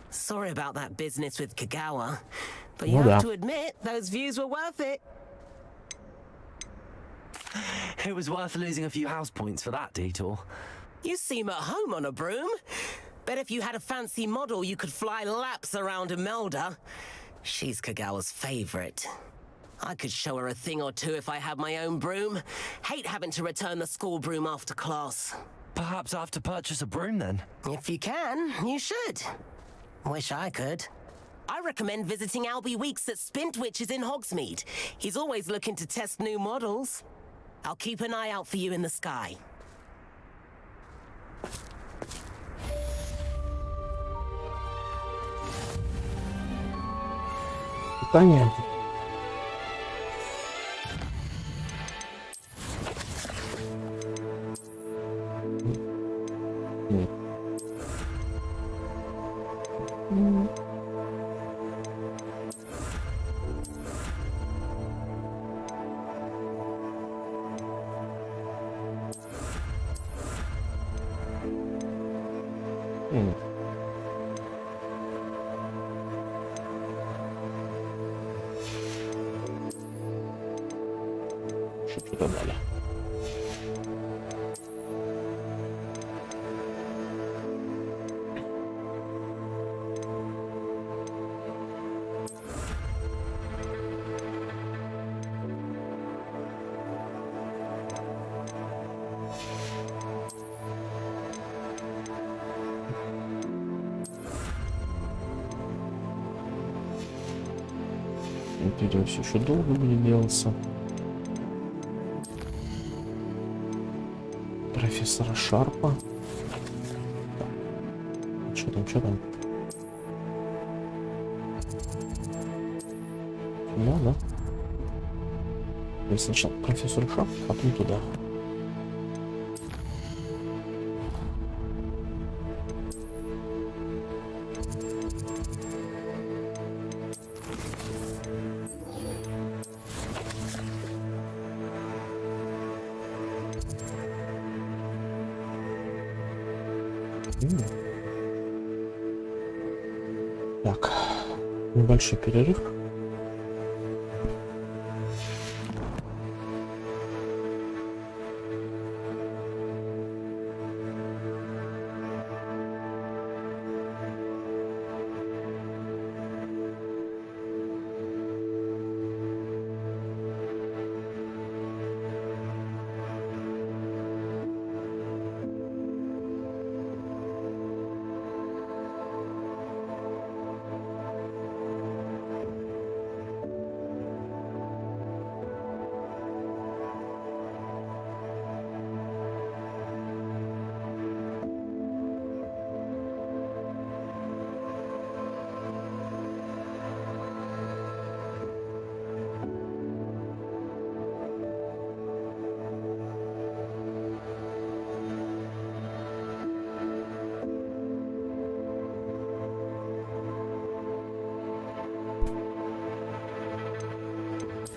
K: Sorry about that business with Kagawa, but
A: Ну
K: you
A: да.
K: have to admit those views were worth it.
B: It was worth losing a few house points for that detour.
K: You seem at home on a broom. Bet if you had a fancy model, you could fly laps around Imelda. She's Kagawa's favorite. I could show her a thing or two if I had my own broom. Hate having to return the school broom after class.
B: Perhaps I have to purchase a broom then.
K: If you can, you should. Wish I could. I recommend visiting Albie Weeks at Spintwitches in Hogsmeade. He's always looking to test new models. I'll keep an eye out for you in the sky.
A: Понятно. Что-то дали. Это видео все еще долго будет делаться. Профессора Шарпа. Что там, что там? Да, да. Сначала профессор Шарп, а потом туда. Так, небольшой перерыв.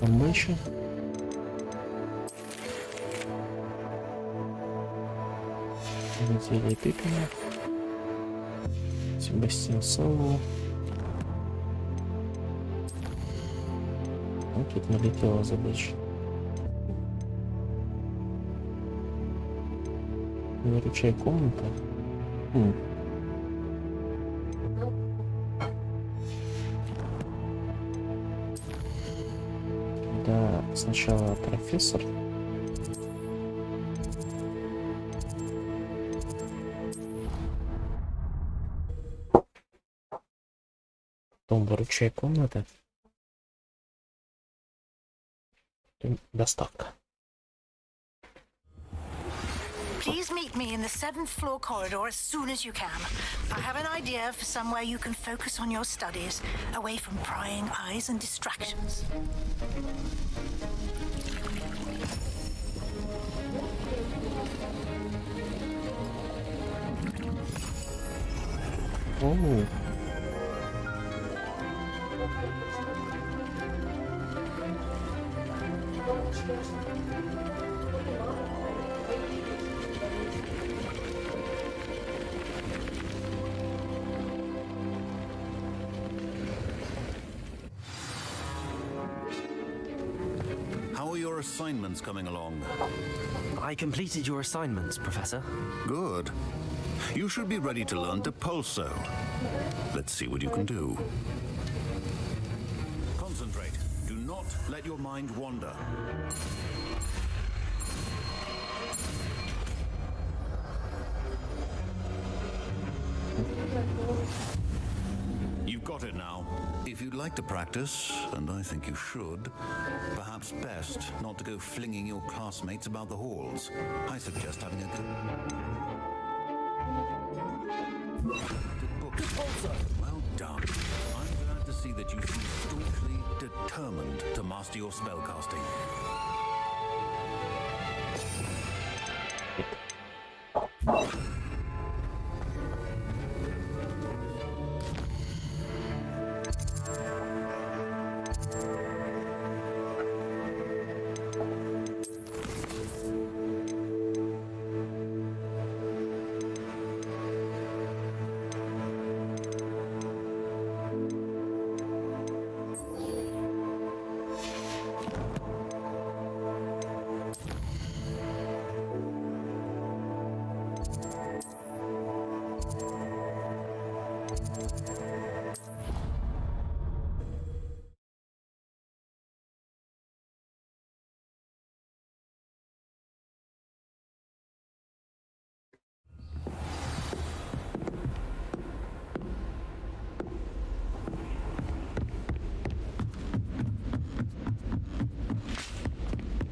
A: Меньше. Неделя Пипина. Себастьян Соло. Вот тут налетела задача. Выручай комната. Да, сначала профессор. Потом выручай комната. Доставка.
L: Please meet me in the 7th floor corridor as soon as you can. I have an idea for somewhere you can focus on your studies, away from prying eyes and distractions.
A: О.
C: How are your assignments coming along?
B: I completed your assignments, Professor.
C: Good. You should be ready to learn Depulso. Let's see what you can do. Concentrate. Do not let your mind wander. You've got it now. If you'd like to practice, and I think you should, perhaps best not to go flinging your classmates about the halls. I suggest having a go. Well done. I'm glad to see that you seem staunchly determined to master your spellcasting.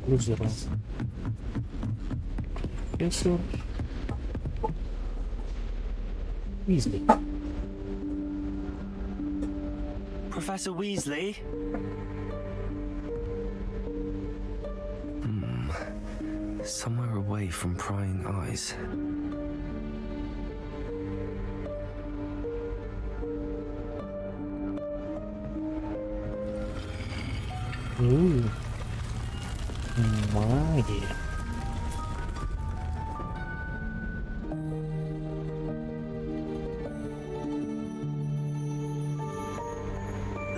A: Лузером. Профессор Уизли.
B: Professor Weasley? Somewhere away from prying eyes.
A: Магия.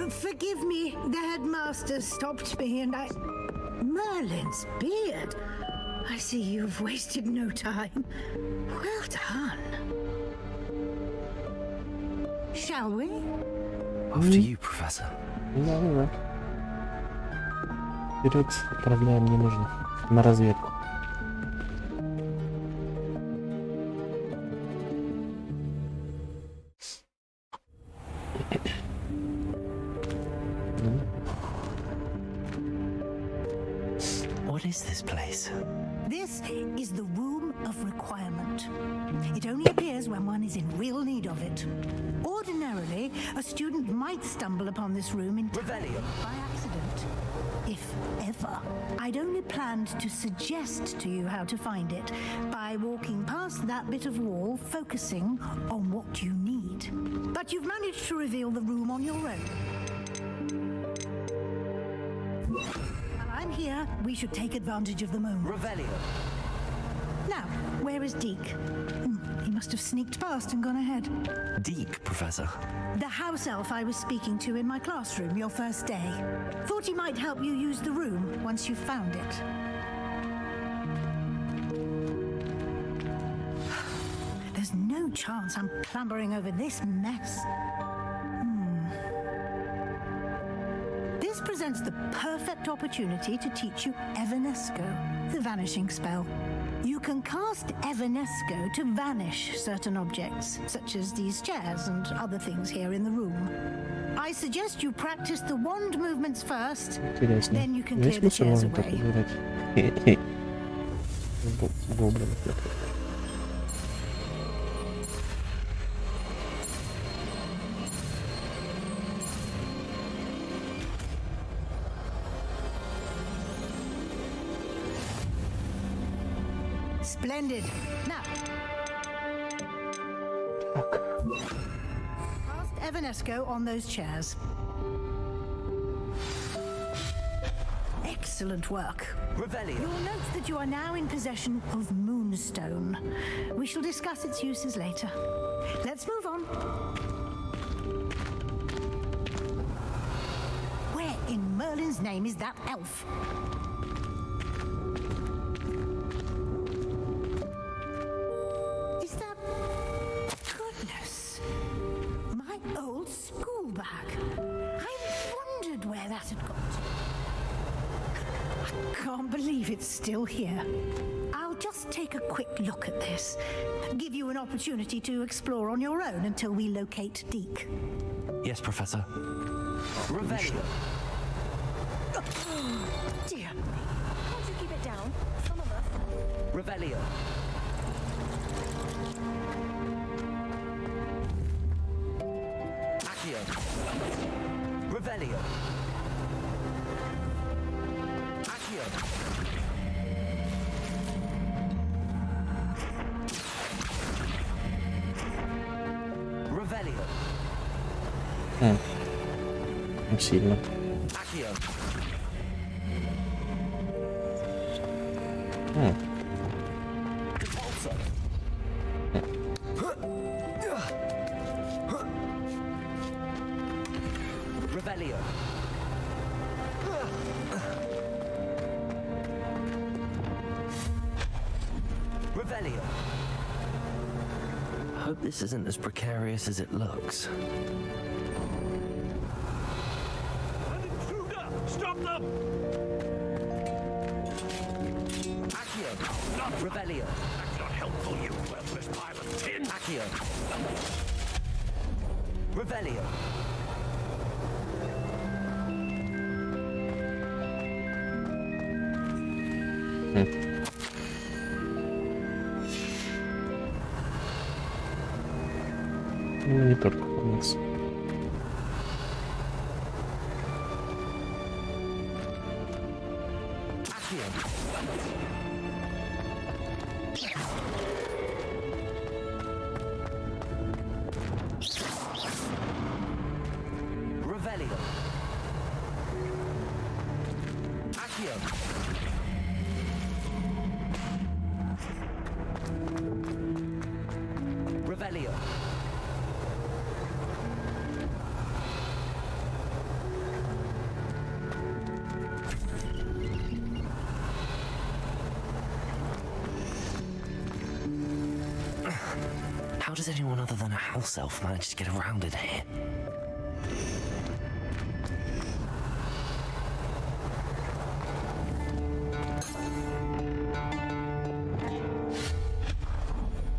L: Forgive me, the headmaster stopped me and I... Merlin's beard. I see you've wasted no time. Well done. Shall we?
B: After you, Professor.
A: Да. Вперед отправляем, не нужно. На разведку.
B: What is this place?
L: This is the Room of Requirement. It only appears when one is in real need of it. Ordinarily, a student might stumble upon this room entirely by accident. If ever. I'd only planned to suggest to you how to find it by walking past that bit of wall, focusing on what you need. But you've managed to reveal the room on your own. While I'm here, we should take advantage of the moment.
K: Revelio.
L: Now, where is Deke? He must have sneaked past and gone ahead.
B: Deke, Professor.
L: The house elf I was speaking to in my classroom your first day. Thought he might help you use the room once you found it. There's no chance I'm clambering over this mess. This presents the perfect opportunity to teach you Evanesco, the vanishing spell. You can cast Evanesco to vanish certain objects, such as these chairs and other things here in the room. I suggest you practice the wand movements first, then you can clear the chairs away. Splendid. Now. Evanesco on those chairs. Excellent work.
H: Revelio.
L: You'll note that you are now in possession of Moonstone. We shall discuss its uses later. Let's move on. Where in Merlin's name is that elf? Is that... Goodness. My old school bag. I wondered where that had gone to. I can't believe it's still here. I'll just take a quick look at this. Give you an opportunity to explore on your own until we locate Deke.
B: Yes, Professor.
H: Revelio.
I: Dear me. Can't you keep it down? Some of us.
H: Revelio. Accio. Revelio. Accio. Revelio.
A: Сильно.
H: Accio. Repulsor. Revelio. Revelio.
B: Hope this isn't as precarious as it looks.
D: Stop them!
H: Accio.
D: Not
H: Revelio.
D: That's not helpful, you worthless pile of tin.
H: Accio. Revelio.
A: Ну, не только у нас.
H: Revelio. Accio. Revelio.
B: How does anyone other than a house elf manage to get around in here?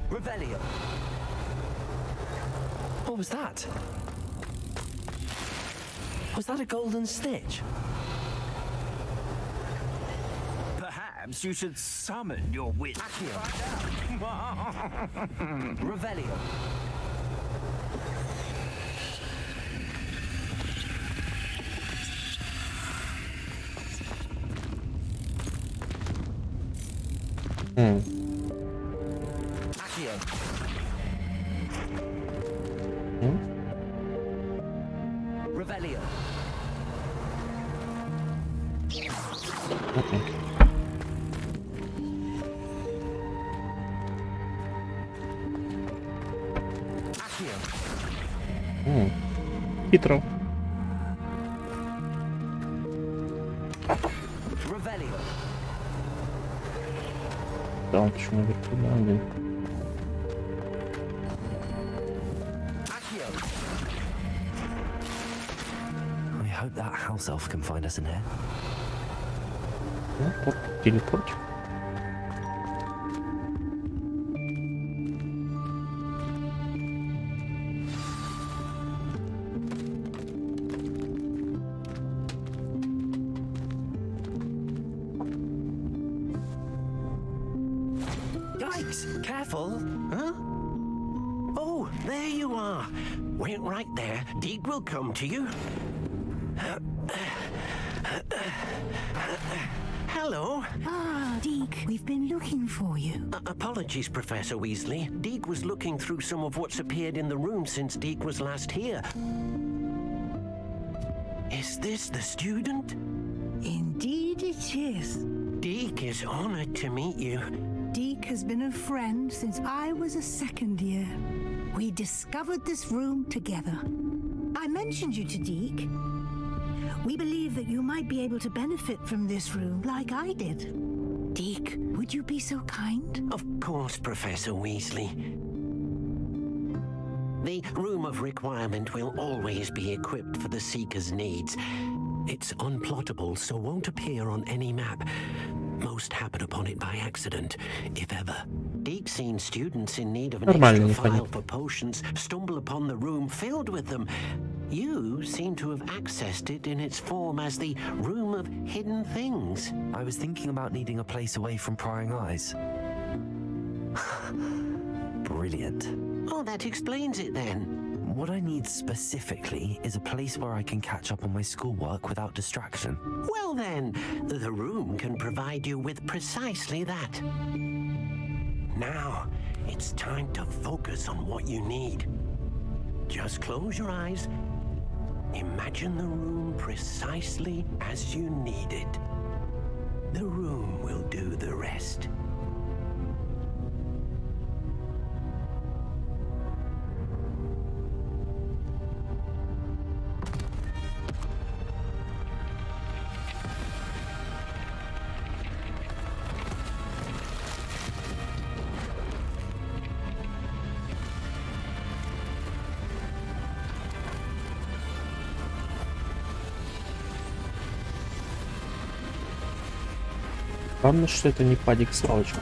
H: Revelio.
B: What was that? Was that a golden stitch?
M: Perhaps you should summon your wit.
H: Revelio. Accio. Revelio. Accio.
A: Хитро.
H: Revelio.
A: Да, он почему наверху, да, блин.
H: Accio.
B: I hope that house elf can find us in here.
A: Ну, телепорт.
K: Yikes! Careful! Huh? Oh, there you are. Wait right there. Deke will come to you.
N: Hello.
L: Ah, Deke, we've been looking for you.
N: Apologies, Professor Weasley. Deke was looking through some of what's appeared in the room since Deke was last here. Is this the student?
L: Indeed it is.
N: Deke is honored to meet you.
L: Deke has been a friend since I was a second year. We discovered this room together. I mentioned you to Deke. We believe that you might be able to benefit from this room like I did. Deke, would you be so kind?
N: Of course, Professor Weasley. The Room of Requirement will always be equipped for the Seeker's needs. It's unplottable, so won't appear on any map. Most happen upon it by accident, if ever. Deke's seen students in need of an extra file for potions stumble upon the room filled with them. You seem to have accessed it in its form as the Room of Hidden Things.
B: I was thinking about needing a place away from prying eyes. Brilliant.
N: Oh, that explains it then.
B: What I need specifically is a place where I can catch up on my schoolwork without distraction.
N: Well then, the room can provide you with precisely that. Now, it's time to focus on what you need. Just close your eyes. Imagine the room precisely as you need it. The room will do the rest.
A: Главное, что это не падик с палочкой.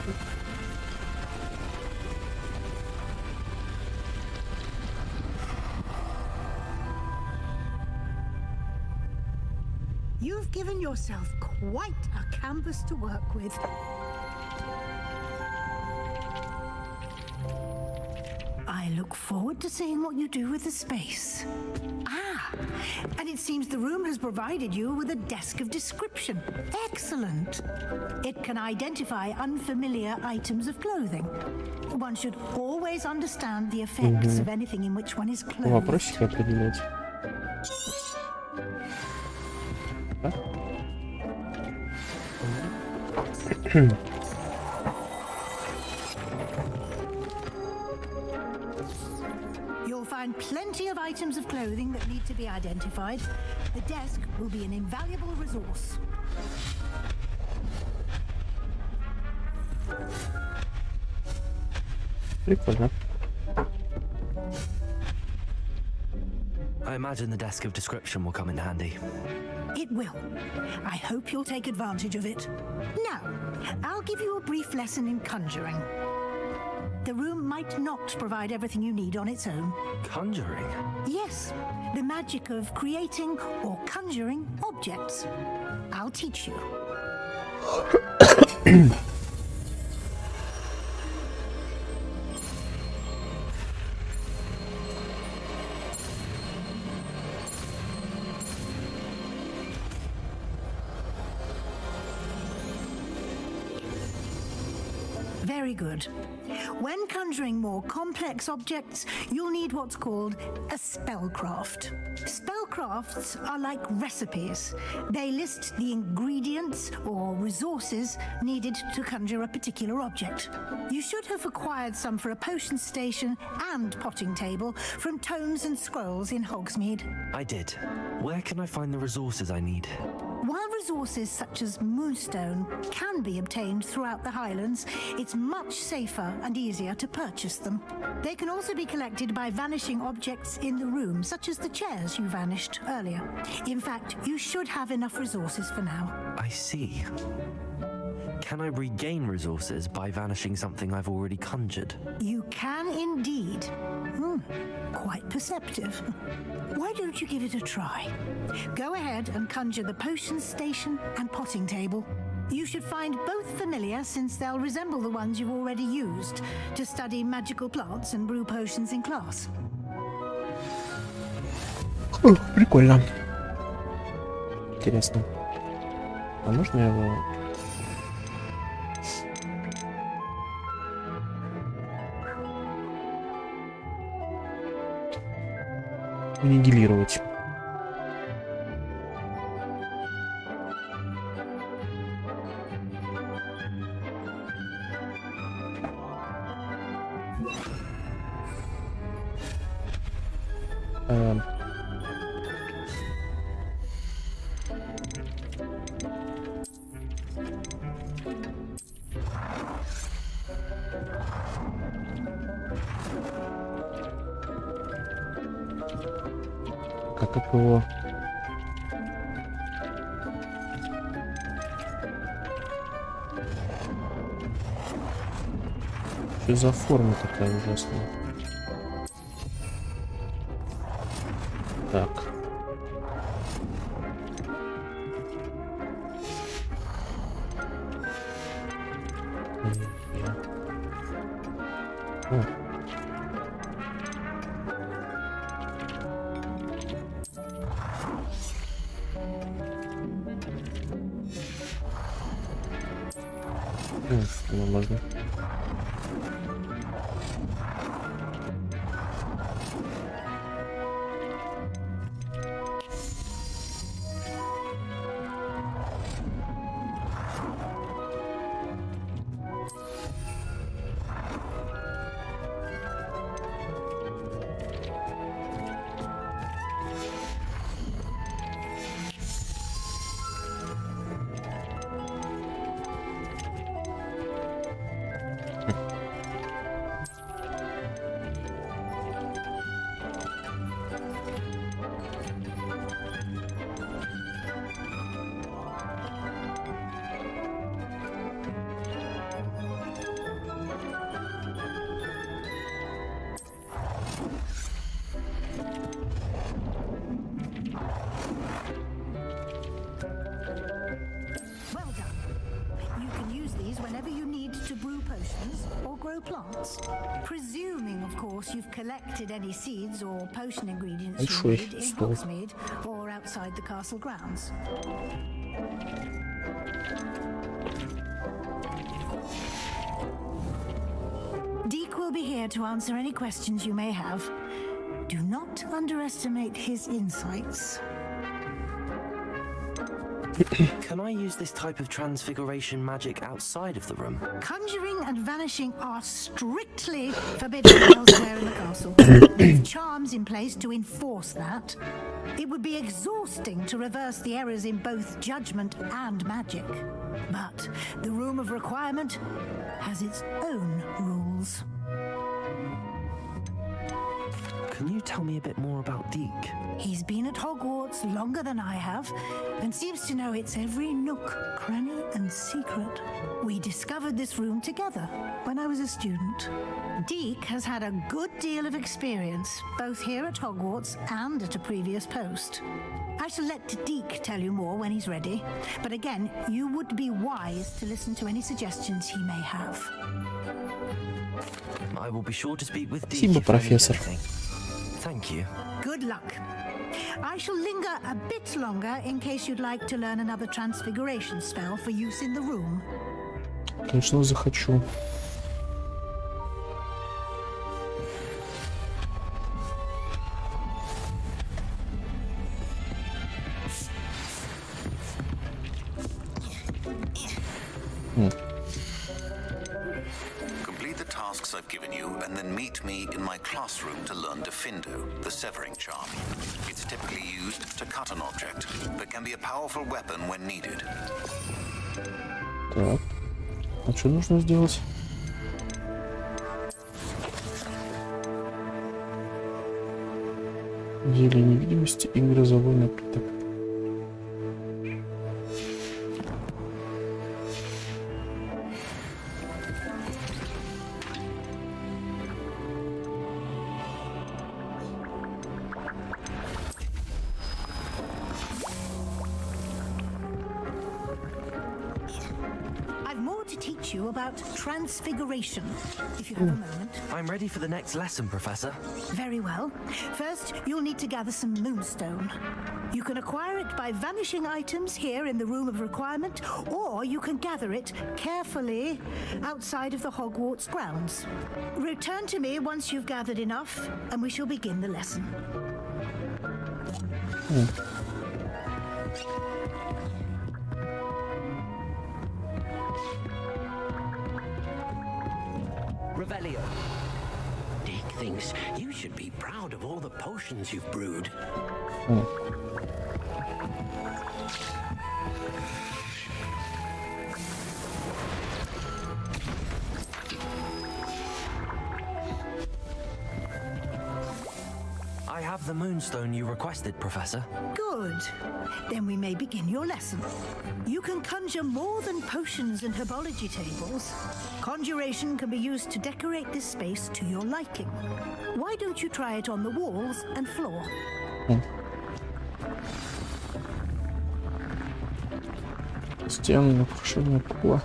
L: You've given yourself quite a canvas to work with. I look forward to seeing what you do with the space. Ah, and it seems the room has provided you with a desk of description. Excellent. It can identify unfamiliar items of clothing. One should always understand the effects of anything in which one is clothed.
A: Вопросики определять.
L: You'll find plenty of items of clothing that need to be identified. The desk will be an invaluable resource.
A: Прикольно.
B: I imagine the desk of description will come in handy.
L: It will. I hope you'll take advantage of it. Now, I'll give you a brief lesson in conjuring. The room might not provide everything you need on its own.
B: Conjuring?
L: Yes, the magic of creating or conjuring objects. I'll teach you. Very good. When conjuring more complex objects, you'll need what's called a spellcraft. Spellcrafts are like recipes. They list the ingredients or resources needed to conjure a particular object. You should have acquired some for a potion station and potting table from tomes and scrolls in Hogsmeade.
B: I did. Where can I find the resources I need?
L: While resources such as moonstone can be obtained throughout the Highlands, it's much safer and easier to purchase them. They can also be collected by vanishing objects in the room, such as the chairs you vanished earlier. In fact, you should have enough resources for now.
B: I see. Can I regain resources by vanishing something I've already conjured?
L: You can indeed. Quite perceptive. Why don't you give it a try? Go ahead and conjure the potion station and potting table. You should find both familiar, since they'll resemble the ones you've already used to study magical plants and brew potions in class.
A: Прикольно. Интересно. А можно его аннигилировать. Как его... Что за форма такая ужасная? Так. О. Ну, можно.
L: Presuming, of course, you've collected any seeds or potion ingredients you need in Hogsmeade or outside the castle grounds. Deke will be here to answer any questions you may have. Do not underestimate his insights.
B: Can I use this type of transfiguration magic outside of the room?
L: Conjuring and vanishing are strictly forbidden elsewhere in the castle. There's charms in place to enforce that. It would be exhausting to reverse the errors in both judgment and magic. But the Room of Requirement has its own rules.
B: Can you tell me a bit more about Deke?
L: He's been at Hogwarts longer than I have, and seems to know its every nook, cranny, and secret. We discovered this room together when I was a student. Deke has had a good deal of experience, both here at Hogwarts and at a previous post. I shall let Deke tell you more when he's ready, but again, you would be wise to listen to any suggestions he may have.
B: I will be sure to speak with Deke.
A: Спасибо, профессор.
B: Thank you.
L: Good luck. I shall linger a bit longer in case you'd like to learn another transfiguration spell for use in the room.
A: Конечно, захочу.
C: Complete the tasks I've given you and then meet me in my classroom to learn Diffindo, the severing charm. It's typically used to cut an object, but can be a powerful weapon when needed.
A: Так. А что нужно сделать? Зелье невидимости и грозовой напиток.
L: About transfiguration, if you have a moment.
B: I'm ready for the next lesson, Professor.
L: Very well. First, you'll need to gather some moonstone. You can acquire it by vanishing items here in the Room of Requirement, or you can gather it carefully outside of the Hogwarts grounds. Return to me once you've gathered enough, and we shall begin the lesson.
N: Revelio. Dick thinks you should be proud of all the potions you've brewed.
B: I have the moonstone you requested, Professor.
L: Good. Then we may begin your lesson. You can conjure more than potions and herbology tables. Conjuration can be used to decorate this space to your liking. Why don't you try it on the walls and floor?
A: Стены, украшение пола.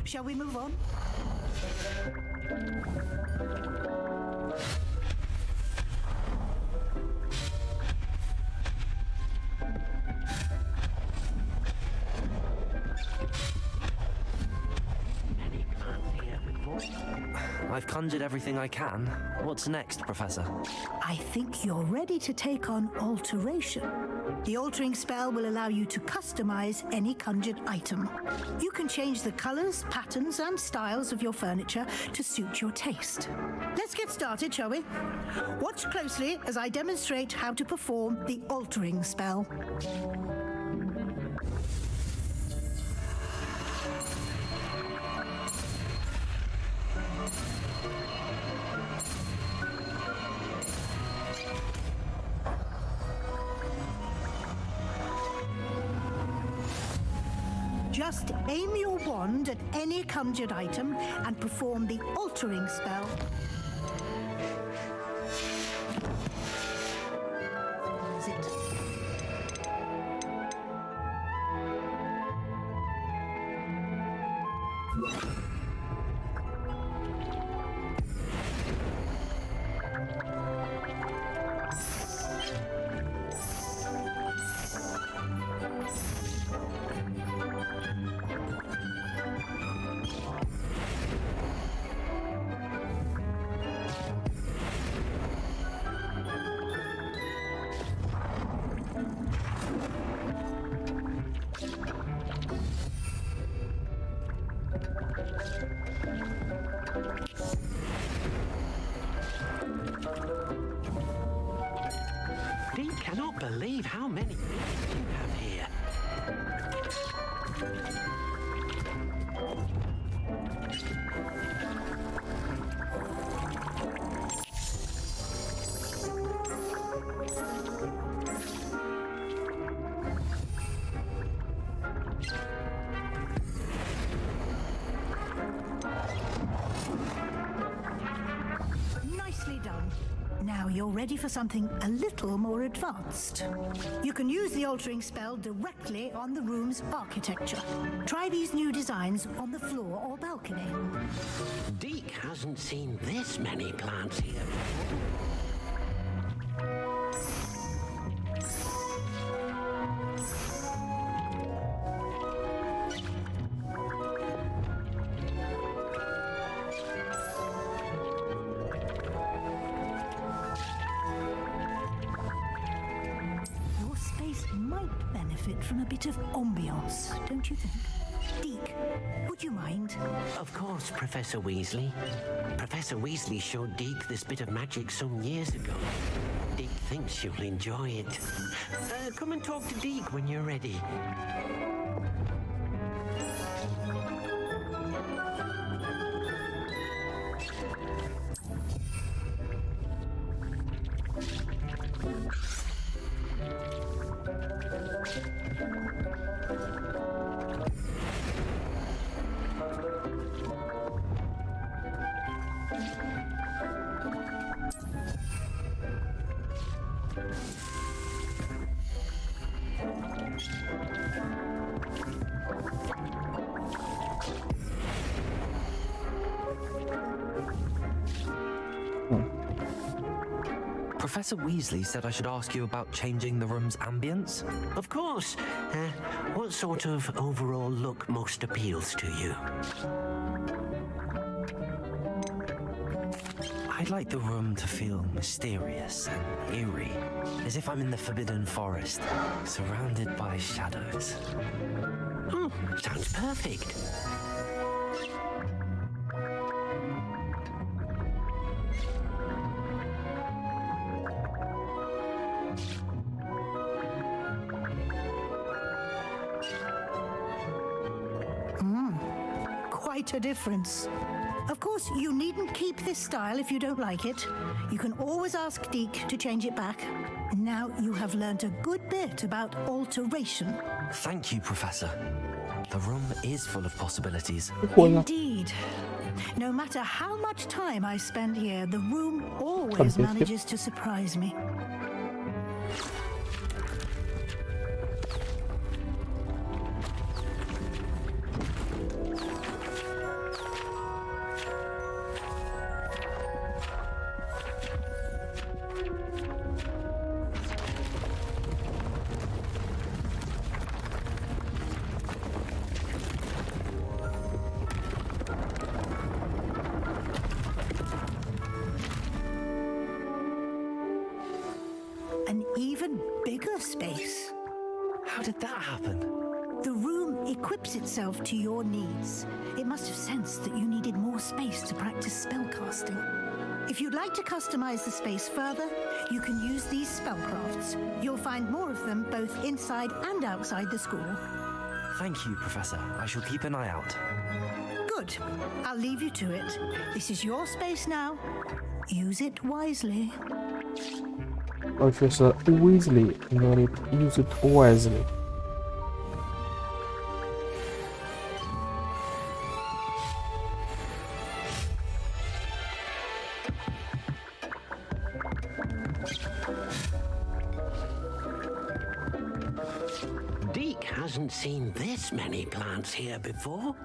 L: Shall we move on?
B: I've conjured everything I can. What's next, Professor?
L: I think you're ready to take on alteration. The altering spell will allow you to customize any conjured item. You can change the colors, patterns, and styles of your furniture to suit your taste. Let's get started, shall we? Watch closely as I demonstrate how to perform the altering spell. Just aim your wand at any conjured item and perform the altering spell. Is it?
N: He cannot believe how many things you have here.
L: Nicely done. Now you're ready for something a little more advanced. You can use the altering spell directly on the room's architecture. Try these new designs on the floor or balcony.
N: Deke hasn't seen this many plants here.
L: Your space might benefit from a bit of ambiance, don't you think? Deke, would you mind?
N: Of course, Professor Weasley. Professor Weasley showed Deke this bit of magic some years ago. Deke thinks you'll enjoy it. Come and talk to Deke when you're ready.
B: Professor Weasley said I should ask you about changing the room's ambience.
N: Of course. What sort of overall look most appeals to you?
B: I'd like the room to feel mysterious and eerie, as if I'm in the Forbidden Forest, surrounded by shadows.
N: Sounds perfect.
L: Quite a difference. Of course, you needn't keep this style if you don't like it. You can always ask Deke to change it back. Now you have learnt a good bit about alteration.
B: Thank you, Professor. The room is full of possibilities.
L: Indeed. No matter how much time I spend here, the room always manages to surprise me. An even bigger space.
B: How did that happen?
L: The room equips itself to your needs. It must have sensed that you needed more space to practice spellcasting. If you'd like to customize the space further, you can use these spellcrafts. You'll find more of them both inside and outside the school.
B: Thank you, Professor. I shall keep an eye out.
L: Good. I'll leave you to it. This is your space now. Use it wisely.
A: Профессор Уизли говорит, use it wisely.
N: Deke hasn't seen this many plants here before.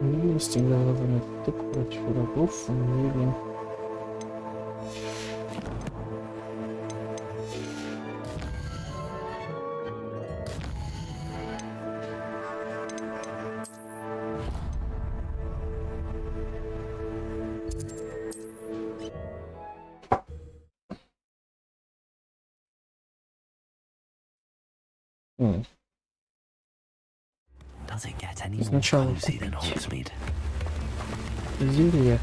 A: Невидимости головы тык против врагов. Невидим.
B: Does it get any more
A: Сначала
B: cozy than Hogsmeade?
A: зелье.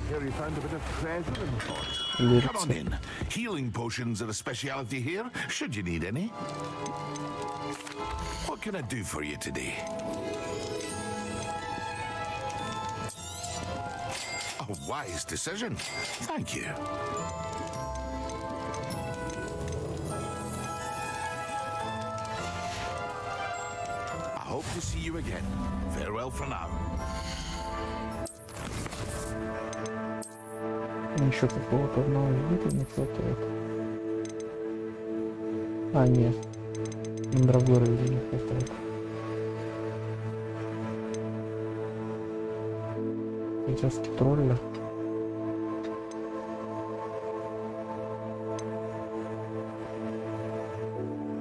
D: Here you found a bit of treasure in the fort.
A: Lyrics.
D: Come on in. Healing potions are a speciality here, should you need any. What can I do for you today? A wise decision. Thank you. I hope to see you again. Farewell for now.
A: Еще какого-то одного вида не хватает. А, нет. Мандрагора вида не хватает. Идёвки тролля.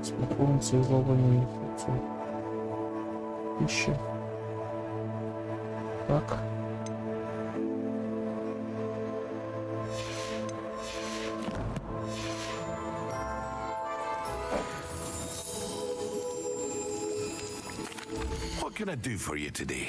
A: Смоковница из лобани инфекции. Ищем. Так.
D: What can I do for you today?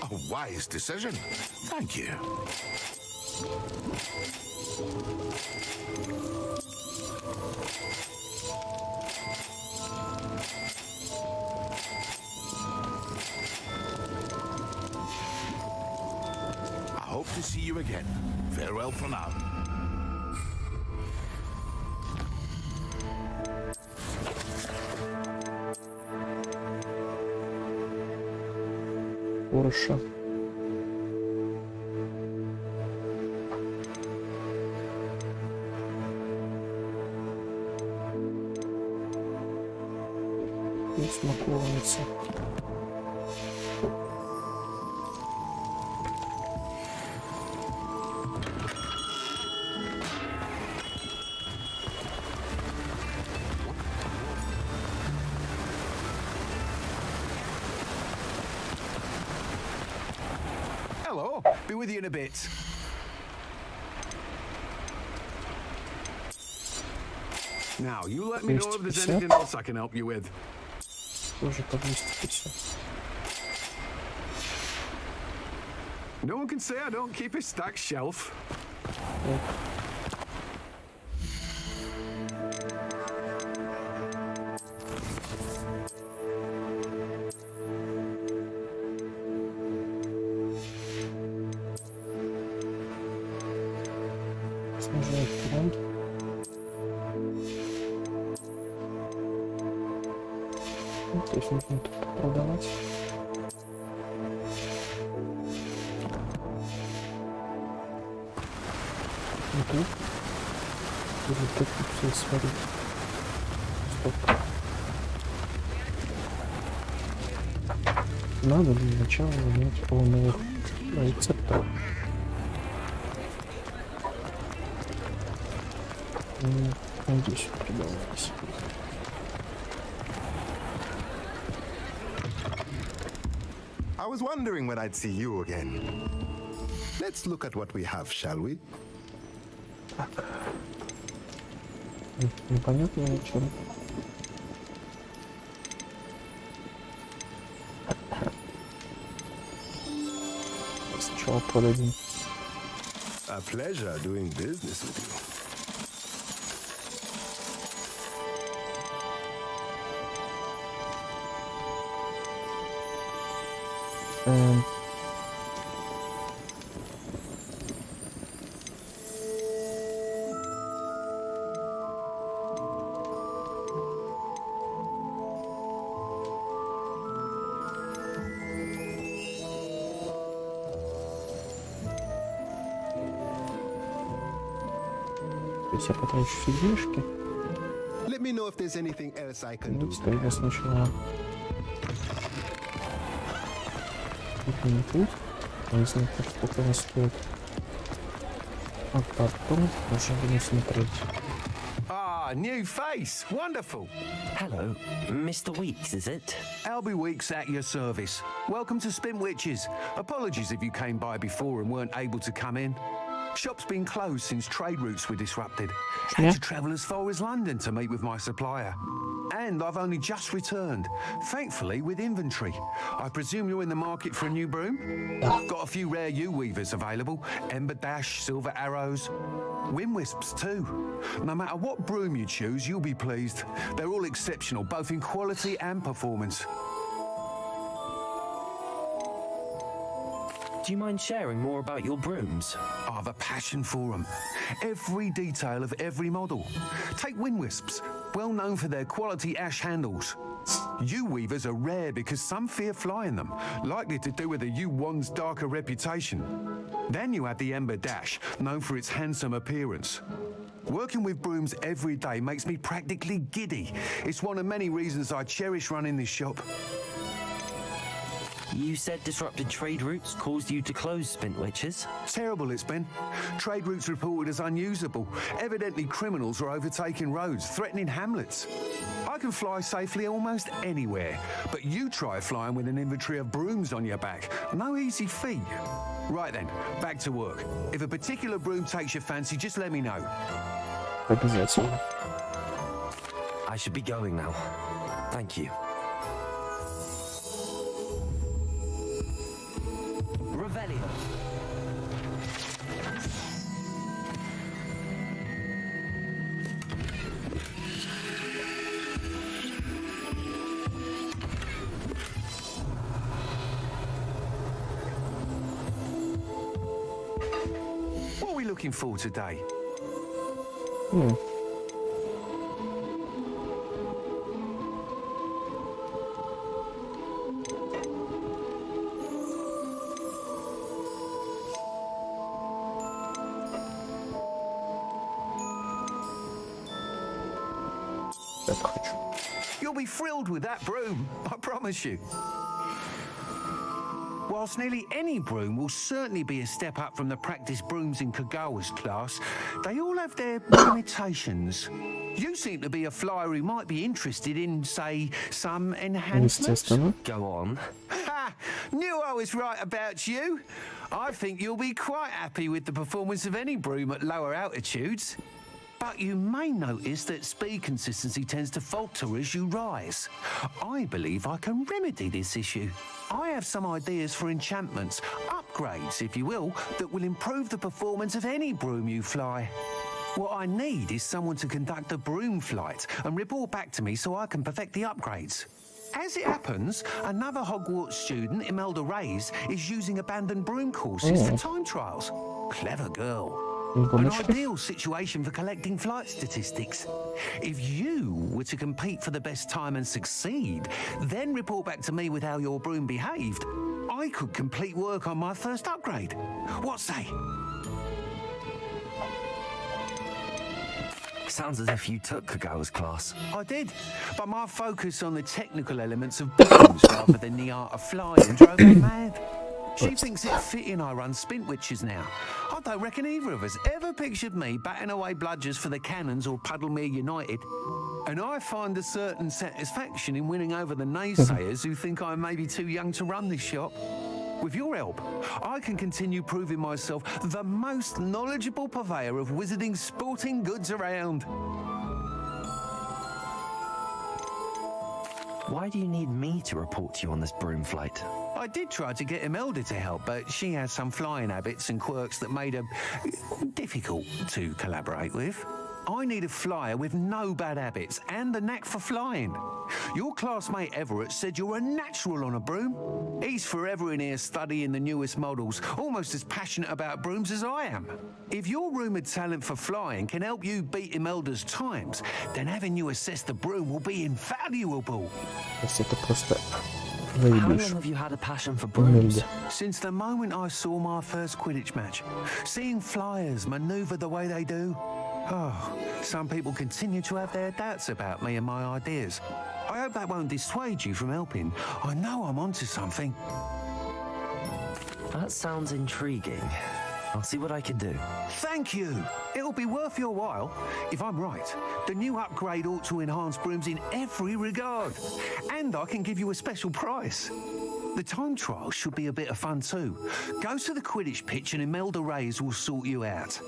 D: A wise decision. Thank you. I hope to see you again. Farewell for now.
A: Хорошо. И смоковница.
E: Hello. Be with you in a bit. Now, you let me know if there's anything else I can help you with.
A: Тоже по 250.
E: No one can say I don't keep a stacked shelf.
A: Снижает фронт. Ну, то есть нужно тут продавать. И тут. Или тут все сварить. Стоп. Надо для начала иметь новых рецептов. Надеюсь, придавалось.
O: I was wondering when I'd see you again. Let's look at what we have, shall we?
A: Непонятно о чем. Сначала продадим.
O: A pleasure doing business with you.
A: Сейчас я потрачу фигнюшки.
O: Let me know if there's anything else I can do.
A: Я сначала... Это не тут. Не знаю, сколько она стоит. А потом уже будем смотреть.
E: Ah, new face. Wonderful.
B: Hello, Mr. Weeks, is it?
E: Albie Weeks at your service. Welcome to Spintwitches. Apologies if you came by before and weren't able to come in. Shop's been closed since trade routes were disrupted. Had to travel as far as London to meet with my supplier. And I've only just returned, thankfully with inventory. I presume you're in the market for a new broom? Got a few rare U-weavers available. Ember Dash, Silver Arrows, Wind Wisps too. No matter what broom you choose, you'll be pleased. They're all exceptional, both in quality and performance.
B: Do you mind sharing more about your brooms?
E: I have a passion for them. Every detail of every model. Take Wind Wisps, well known for their quality ash handles. U-weavers are rare because some fear flying them, likely to do with the U-wand's darker reputation. Then you have the Ember Dash, known for its handsome appearance. Working with brooms every day makes me practically giddy. It's one of many reasons I cherish running this shop.
B: You said disrupted trade routes caused you to close Spintwitches?
E: Terrible it's been. Trade routes reported as unusable. Evidently criminals are overtaking roads, threatening hamlets. I can fly safely almost anywhere, but you try flying with an inventory of brooms on your back. No easy feat. Right then, back to work. If a particular broom takes your fancy, just let me know.
A: Обязательно.
B: I should be going now. Thank you.
E: What are we looking for today? You'll be thrilled with that broom, I promise you. Whilst nearly any broom will certainly be a step up from the practice brooms in Kagawa's class, they all have their limitations. You seem to be a flyer who might be interested in, say, some enhancements.
B: Go on.
E: Ha! Knew I was right about you. I think you'll be quite happy with the performance of any broom at lower altitudes. But you may notice that speed consistency tends to falter as you rise. I believe I can remedy this issue. I have some ideas for enchantments, upgrades, if you will, that will improve the performance of any broom you fly. What I need is someone to conduct a broom flight and report back to me so I can perfect the upgrades. As it happens, another Hogwarts student, Imelda Reyes, is using abandoned broom courses for time trials. Clever girl. An ideal situation for collecting flight statistics. If you were to compete for the best time and succeed, then report back to me with how your broom behaved, I could complete work on my first upgrade. What say?
B: Sounds as if you took Kagawa's class.
E: I did, but my focus on the technical elements of brooms rather than the art of flying drove me mad. She thinks it fitting I run Spintwitches now. I don't reckon either of us ever pictured me batting away bludgers for the Cannons or Puddlemere United. And I find a certain satisfaction in winning over the naysayers who think I may be too young to run this shop. With your help, I can continue proving myself the most knowledgeable purveyor of wizarding sporting goods around.
B: Why do you need me to report to you on this broom flight?
E: I did try to get Imelda to help, but she has some flying habits and quirks that made her difficult to collaborate with. I need a flyer with no bad habits and the knack for flying. Your classmate Everett said you're a natural on a broom. He's forever in here studying the newest models, almost as passionate about brooms as I am. If your rumoured talent for flying can help you beat Imelda's times, then having you assess the broom will be invaluable.
B: How long have you had a passion for brooms?
E: Since the moment I saw my first Quidditch match. Seeing flyers manoeuvre the way they do. Oh, some people continue to have their doubts about me and my ideas. I hope that won't dissuade you from helping. I know I'm onto something.
B: That sounds intriguing. I'll see what I can do.
E: Thank you. It'll be worth your while. If I'm right, the new upgrade ought to enhance brooms in every regard. And I can give you a special price. The time trial should be a bit of fun too. Go to the Quidditch pitch and Imelda Reyes will sort you out.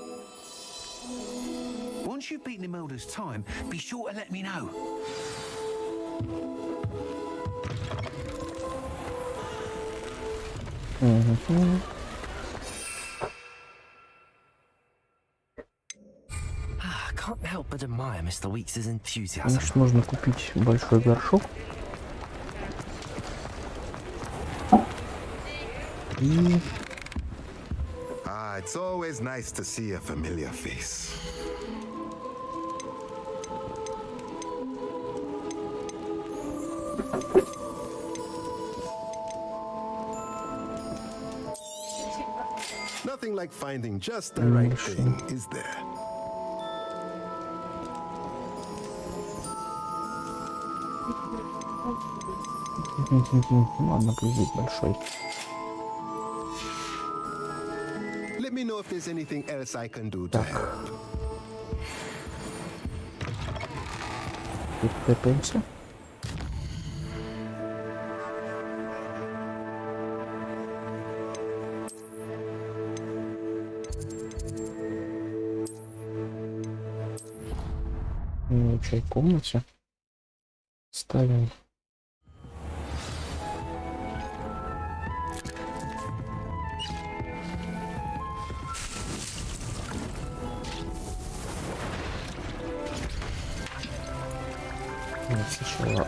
E: Once you've beaten Imelda's time, be sure to let me know.
B: I can't help but admire Mr. Weeks' enthusiasm.
A: Значит, можно купить большой горшок. И...
O: It's always nice to see a familiar face. Nothing like finding just the right thing, is there?
A: Ладно, пусть будет большой.
O: Let me know if there's anything else I can do to help.
A: Тэпаемся. В чай комнате ставим. Сначала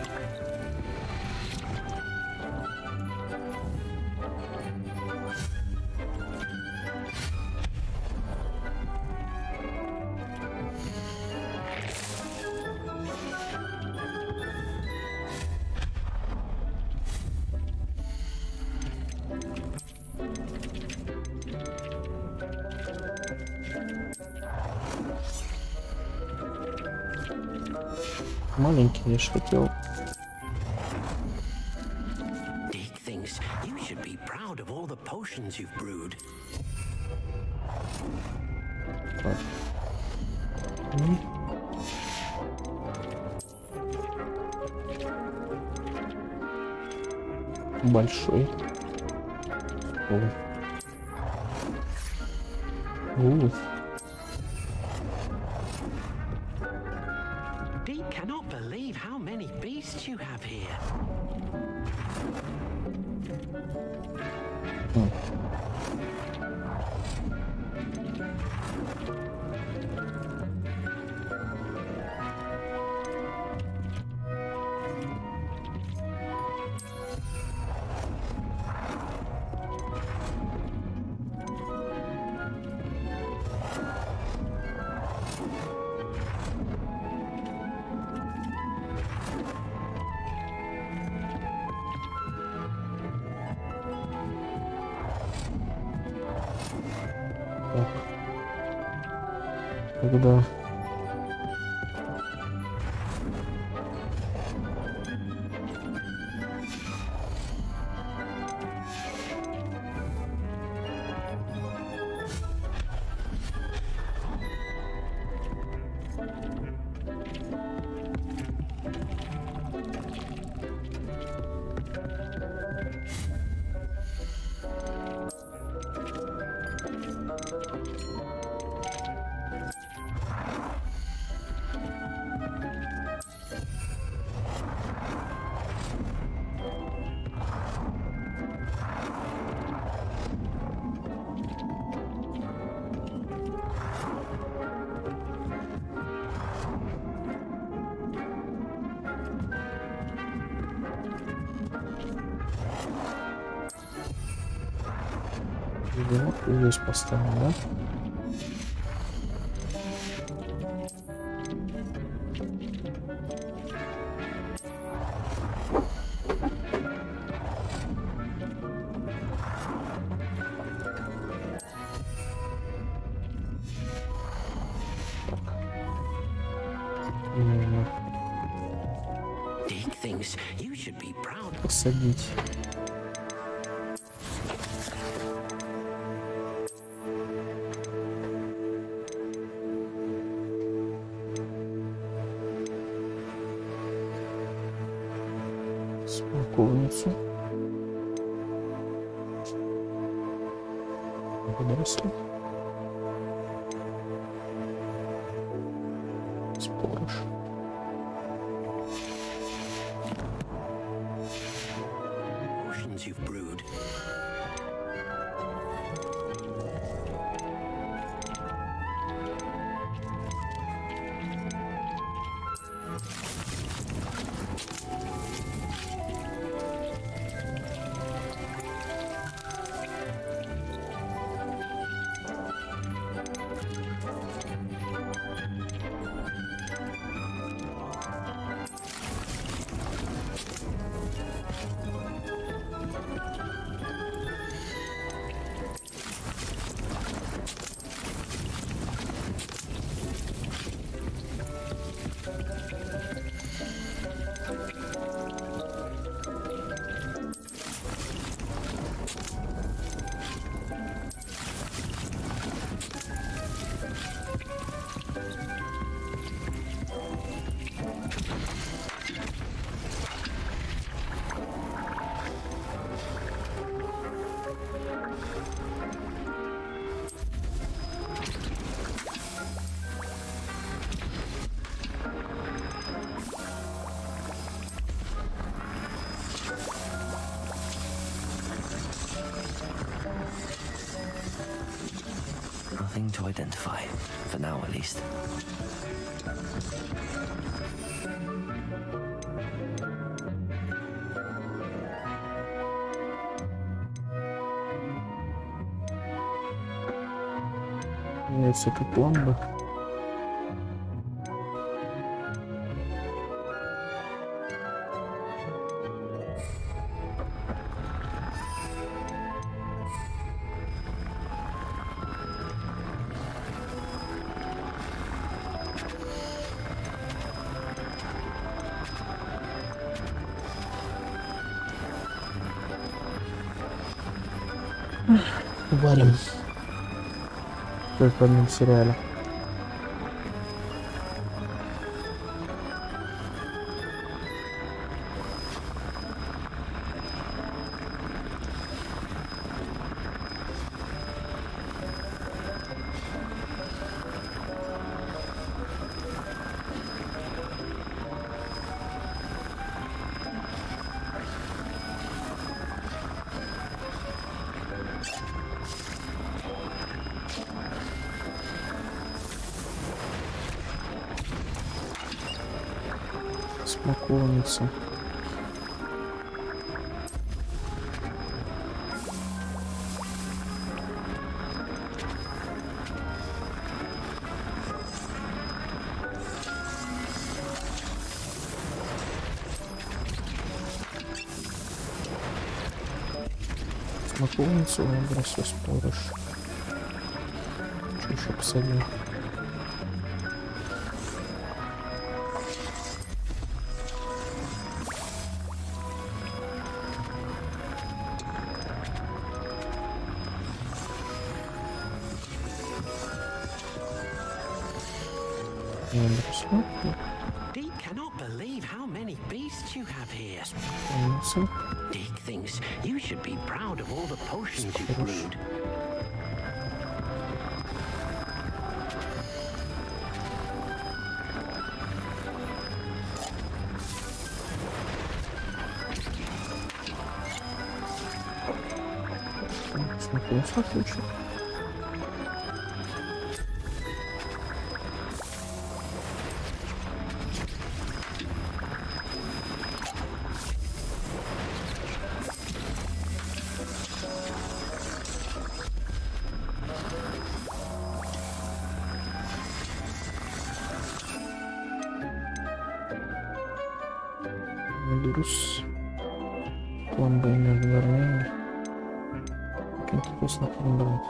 A: маленький, я ж хотел.
N: Dick thinks you should be proud of all the potions you've brewed.
A: Так. Большой.
N: Dick cannot believe how many beasts you have here.
A: Тогда вот здесь поставим, да? Так.
N: thinks you should be proud.
A: Посадить. Смоковницу. Водоросли. Спорож.
N: Potions you've brewed.
B: Nothing to identify, for now at least.
A: Имеется тут пломба. Варим. Как в одном сериале. Смоковница. Смоковницу выбросил спорож. Что еще посадил?
N: Deke cannot believe how many beasts you have here. Deke thinks you should be proud of all the potions you've brewed.
A: Отлично. Берусь пломбой между вернями. Каким-то вкусно брать.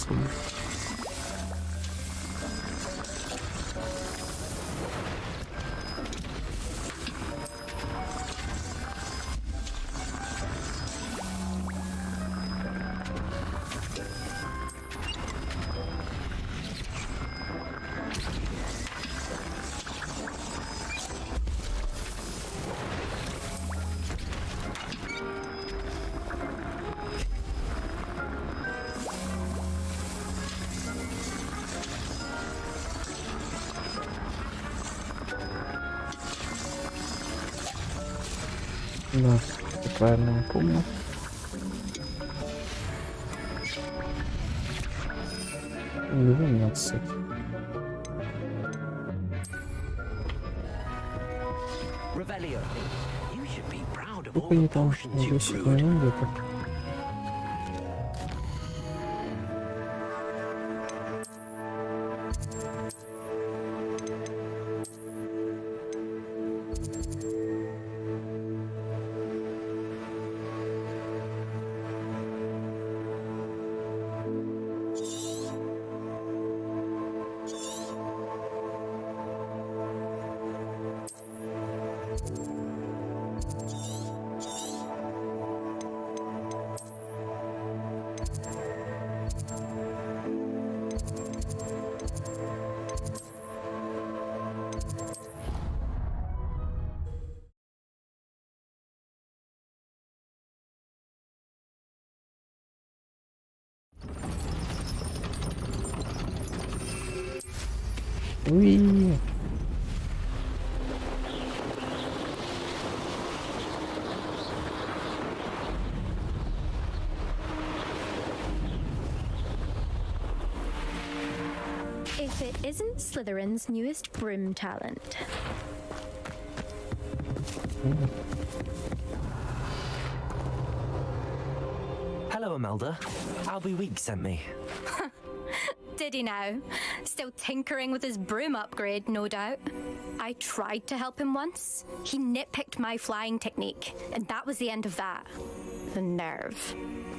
A: способы. Да, правильно я помню. Не 12. Сколько они там? 10 минут где-то. Уи.
I: If it isn't Slytherin's newest broom talent.
B: Hello, Imelda. Albie Week sent me.
I: Did he now? Still tinkering with his broom upgrade, no doubt. I tried to help him once. He nitpicked my flying technique, and that was the end of that. The nerve.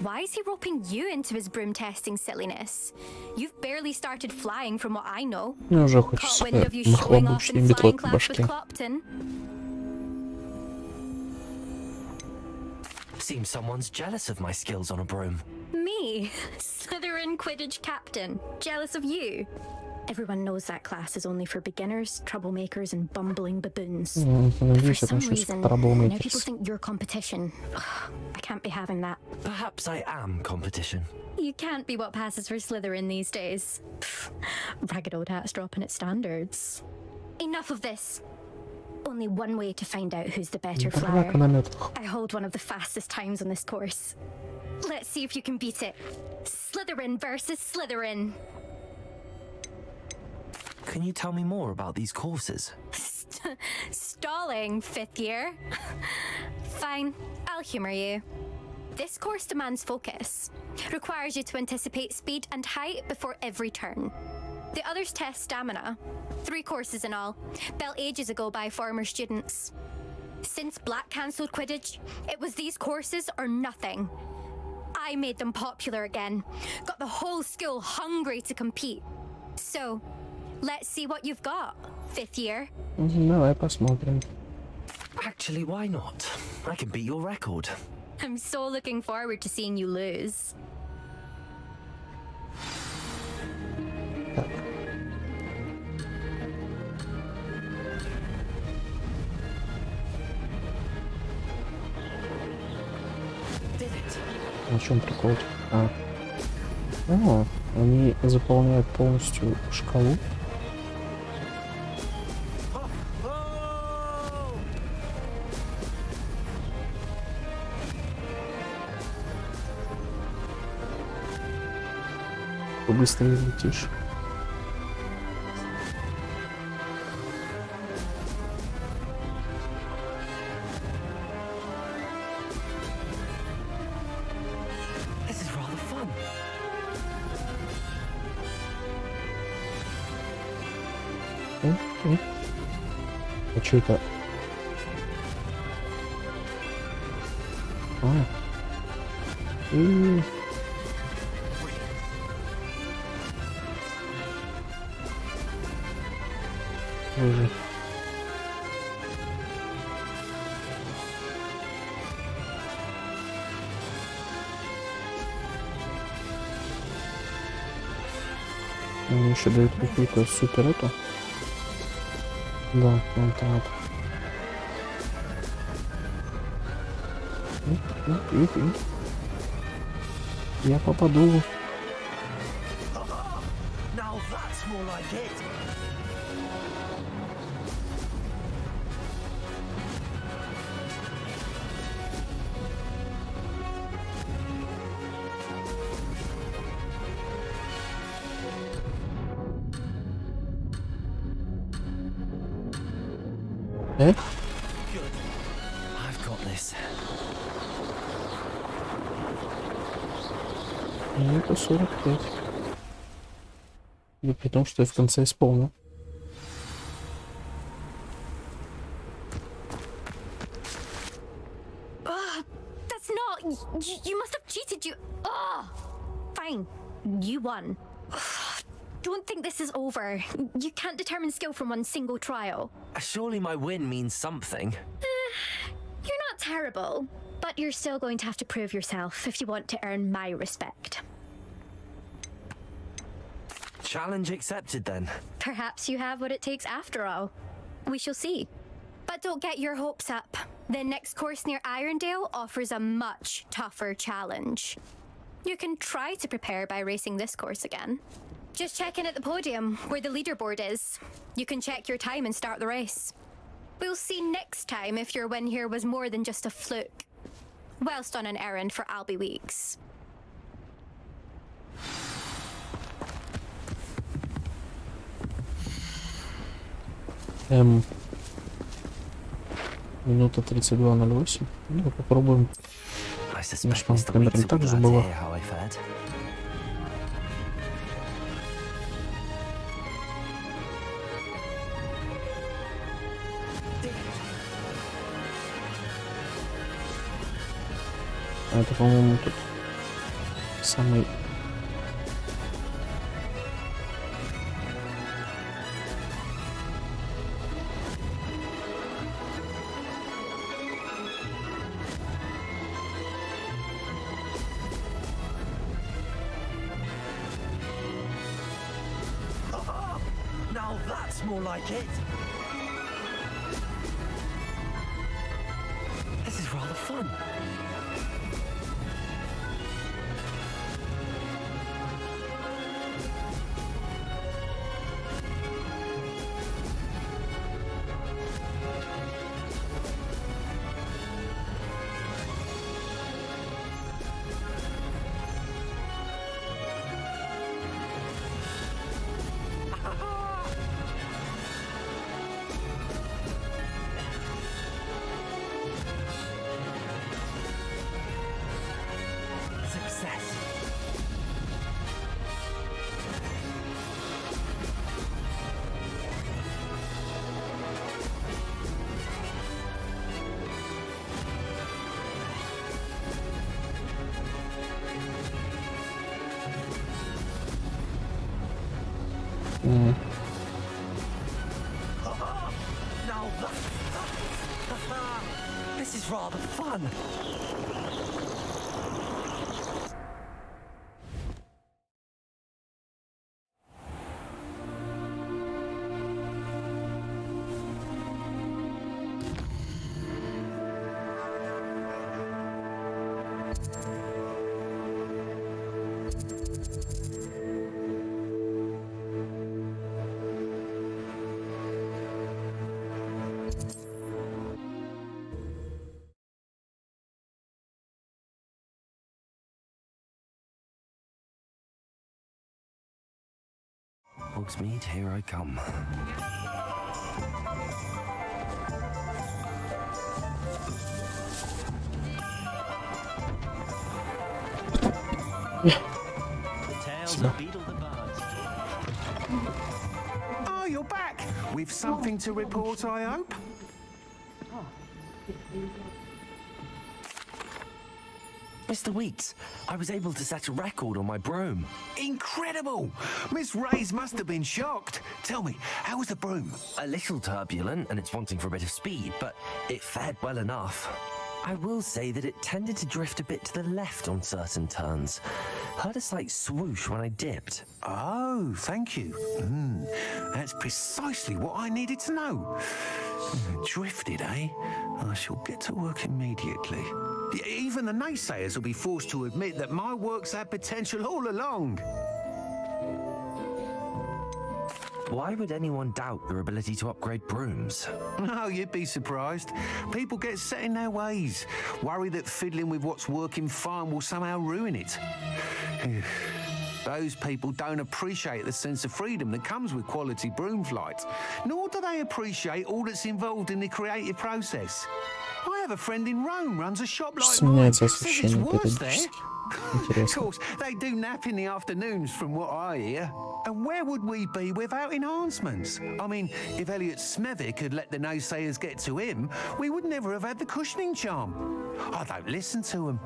I: Why is he roping you into his broom testing silliness? You've barely started flying from what I know.
A: Мне уже
I: Caught
A: хочется
I: wind of you showing off
A: нахлобучить
I: in
A: метлой
I: flying
A: по
I: class with
A: башке.
I: Clopton.
B: Seems someone's jealous of my skills on a broom.
I: Me? Slytherin Quidditch captain. Jealous of you? Everyone knows that class is only for beginners, troublemakers, and bumbling baboons. But for some reason, now people think you're competition. I can't be having that.
B: Perhaps I am competition.
I: You can't be what passes for Slytherin these days. Pfft, ragged old hat's dropping its standards. Enough of this. Only one way to find out who's the better flyer. I hold one of the fastest times on this course. Let's see if you can beat it. Slytherin versus Slytherin.
B: Can you tell me more about these courses?
I: Stalling, 5th year. Fine, I'll humor you. This course demands focus. Requires you to anticipate speed and height before every turn. The others test stamina. 3 courses in all, built ages ago by former students. Since Black cancelled Quidditch, it was these courses or nothing. I made them popular again. Got the whole school hungry to compete. So, let's see what you've got, 5th year.
A: Давай посмотрим.
B: Actually, why not? I can beat your record.
I: I'm so looking forward to seeing you lose.
A: В чем прикол? Они заполняют полностью шкалу. Быстрее летишь.
B: This is rather fun.
A: А что это? Выжить. Мне еще дают какую-то супер эту. Да, вон там вот. Я попаду.
K: Now that's more like it.
A: Good.
B: I've got this.
A: Ну, это 45. И при том, что я в конце исполнил.
I: That's not. You must have cheated. Fine. You won. Don't think this is over. You can't determine skill from one single trial.
B: Surely my win means something.
I: You're not terrible, but you're still going to have to prove yourself if you want to earn my respect.
B: Challenge accepted then.
I: Perhaps you have what it takes after all. We shall see. But don't get your hopes up. The next course near Irondale offers a much tougher challenge. You can try to prepare by racing this course again. Just check in at the podium, where the leaderboard is. You can check your time and start the race. We'll see next time if your win here was more than just a fluke. Whilst on an errand for Albie Weeks.
A: Минута 32:08. Ну, попробуем. Наш камера не так же была. Это, по-моему, тут самый...
K: Now that's more like it. This is rather fun. Now this is rather fun.
B: Hogsmeade, here I come.
E: Oh, you're back! With something to report, I hope?
B: Mr. Weeks, I was able to set a record on my broom.
E: Incredible! Miss Ray's must have been shocked. Tell me, how was the broom?
B: A little turbulent and it's wanting for a bit of speed, but it fared well enough. I will say that it tended to drift a bit to the left on certain turns. Heard a slight swoosh when I dipped.
E: Oh, thank you. That's precisely what I needed to know. Drifted, eh? I shall get to work immediately. Even the naysayers will be forced to admit that my work's had potential all along.
B: Why would anyone doubt their ability to upgrade brooms?
E: No, you'd be surprised. People get set in their ways, worry that fiddling with what's working fine will somehow ruin it. Those people don't appreciate the sense of freedom that comes with quality broom flight, nor do they appreciate all that's involved in the creative process. I have a friend in Rome runs a shop like mine. Says it's worse there. Of course, they do nap in the afternoons from what I hear. And where would we be without enhancements? I mean, if Elliot Smethwick had let the naysayers get to him, we would never have had the cushioning charm. I don't listen to them.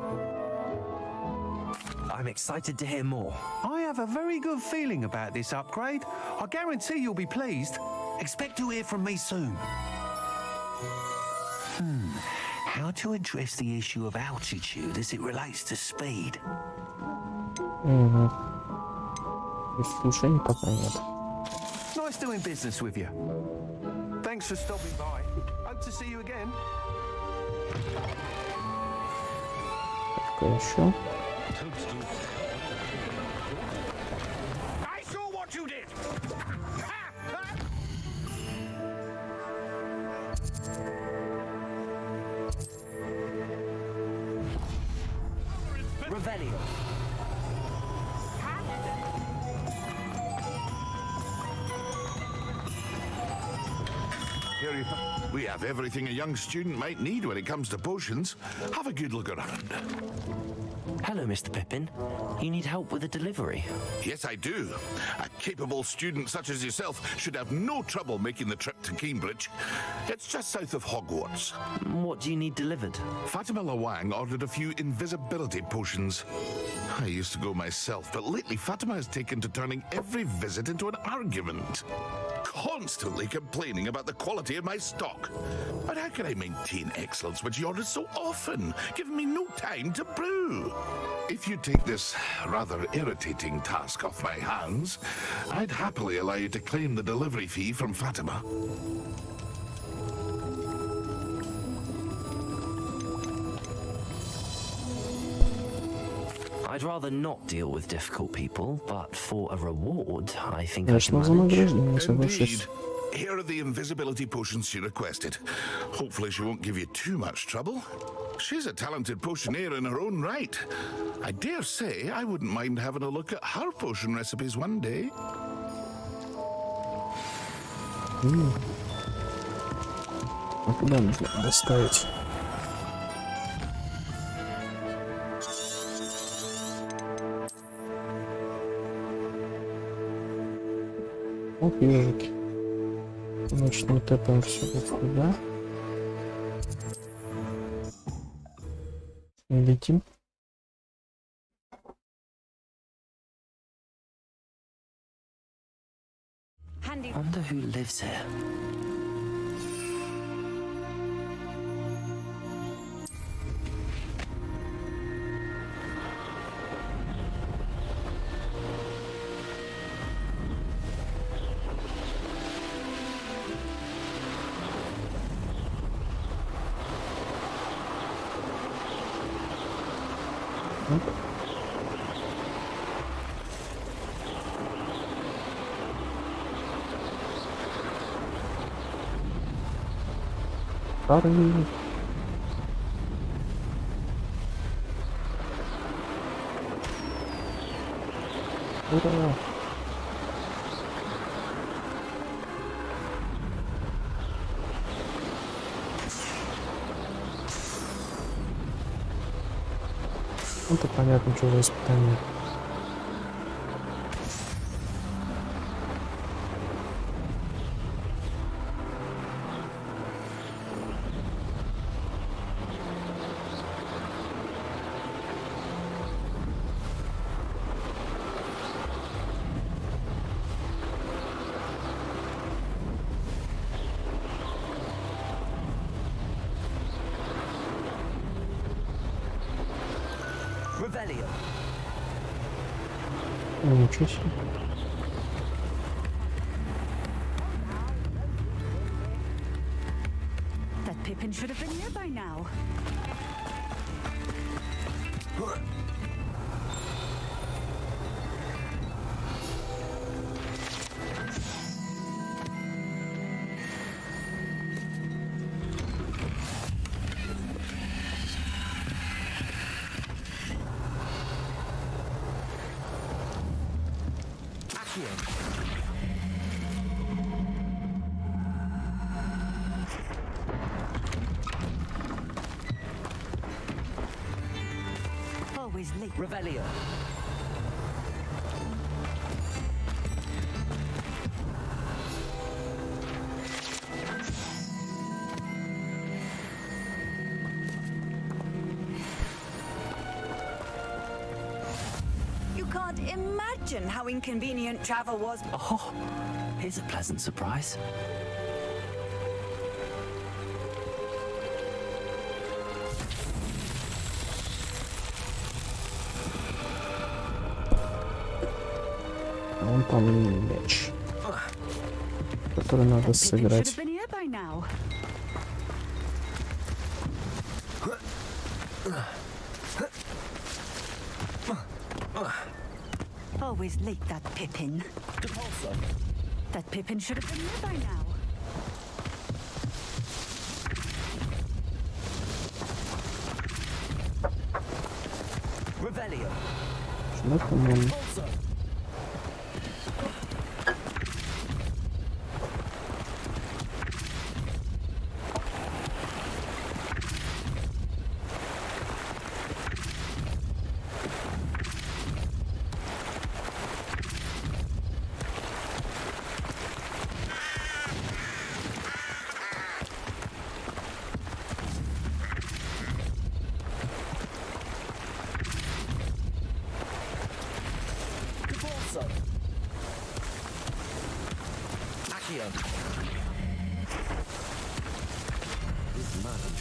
B: I'm excited to hear more.
E: I have a very good feeling about this upgrade. I guarantee you'll be pleased. Expect to hear from me soon. How to address the issue of altitude as it relates to speed?
A: Слушаний пока нет.
E: Nice doing business with you. Thanks for stopping by. Hope to see you again.
A: Пока еще.
D: I saw what you did.
B: Revelio.
D: Here we have everything a young student might need when it comes to potions. Have a good look around.
B: Hello, Mr. Pippin. You need help with a delivery?
D: Yes, I do. A capable student such as yourself should have no trouble making the trip to Cambridge. It's just south of Hogwarts.
B: What do you need delivered?
D: Fatima Lawang ordered a few invisibility potions. I used to go myself, but lately Fatima has taken to turning every visit into an argument. Constantly complaining about the quality of my stock. But how can I maintain excellence when she orders so often, giving me no time to brew? If you take this rather irritating task off my hands, I'd happily allow you to claim the delivery fee from Fatima.
B: I'd rather not deal with difficult people, but for a reward, I think
A: Конечно, за награждение, соглашусь.
D: Here are the invisibility potions she requested. Hopefully she won't give you too much trouble. She's a talented potioneer in her own right. I dare say I wouldn't mind having a look at her potion recipes one day.
A: А куда нужно доставить? Ох, ежики. Значит, мы тэпаем все вот сюда. И летим.
B: Wonder who lives here.
A: Старый. Ура! Это понятно, что за испытание. Ничего себе.
L: That Pippin should have been here by now. Always late.
K: Revelio.
G: You can't imagine how inconvenient travel was.
B: Oh, here's a pleasant surprise.
A: Вон там мяч, который надо сыграть.
L: Should have been here by now. Always late, that Pippin. That Pippin should have been here by now.
K: Revelio.
A: Что по-моему?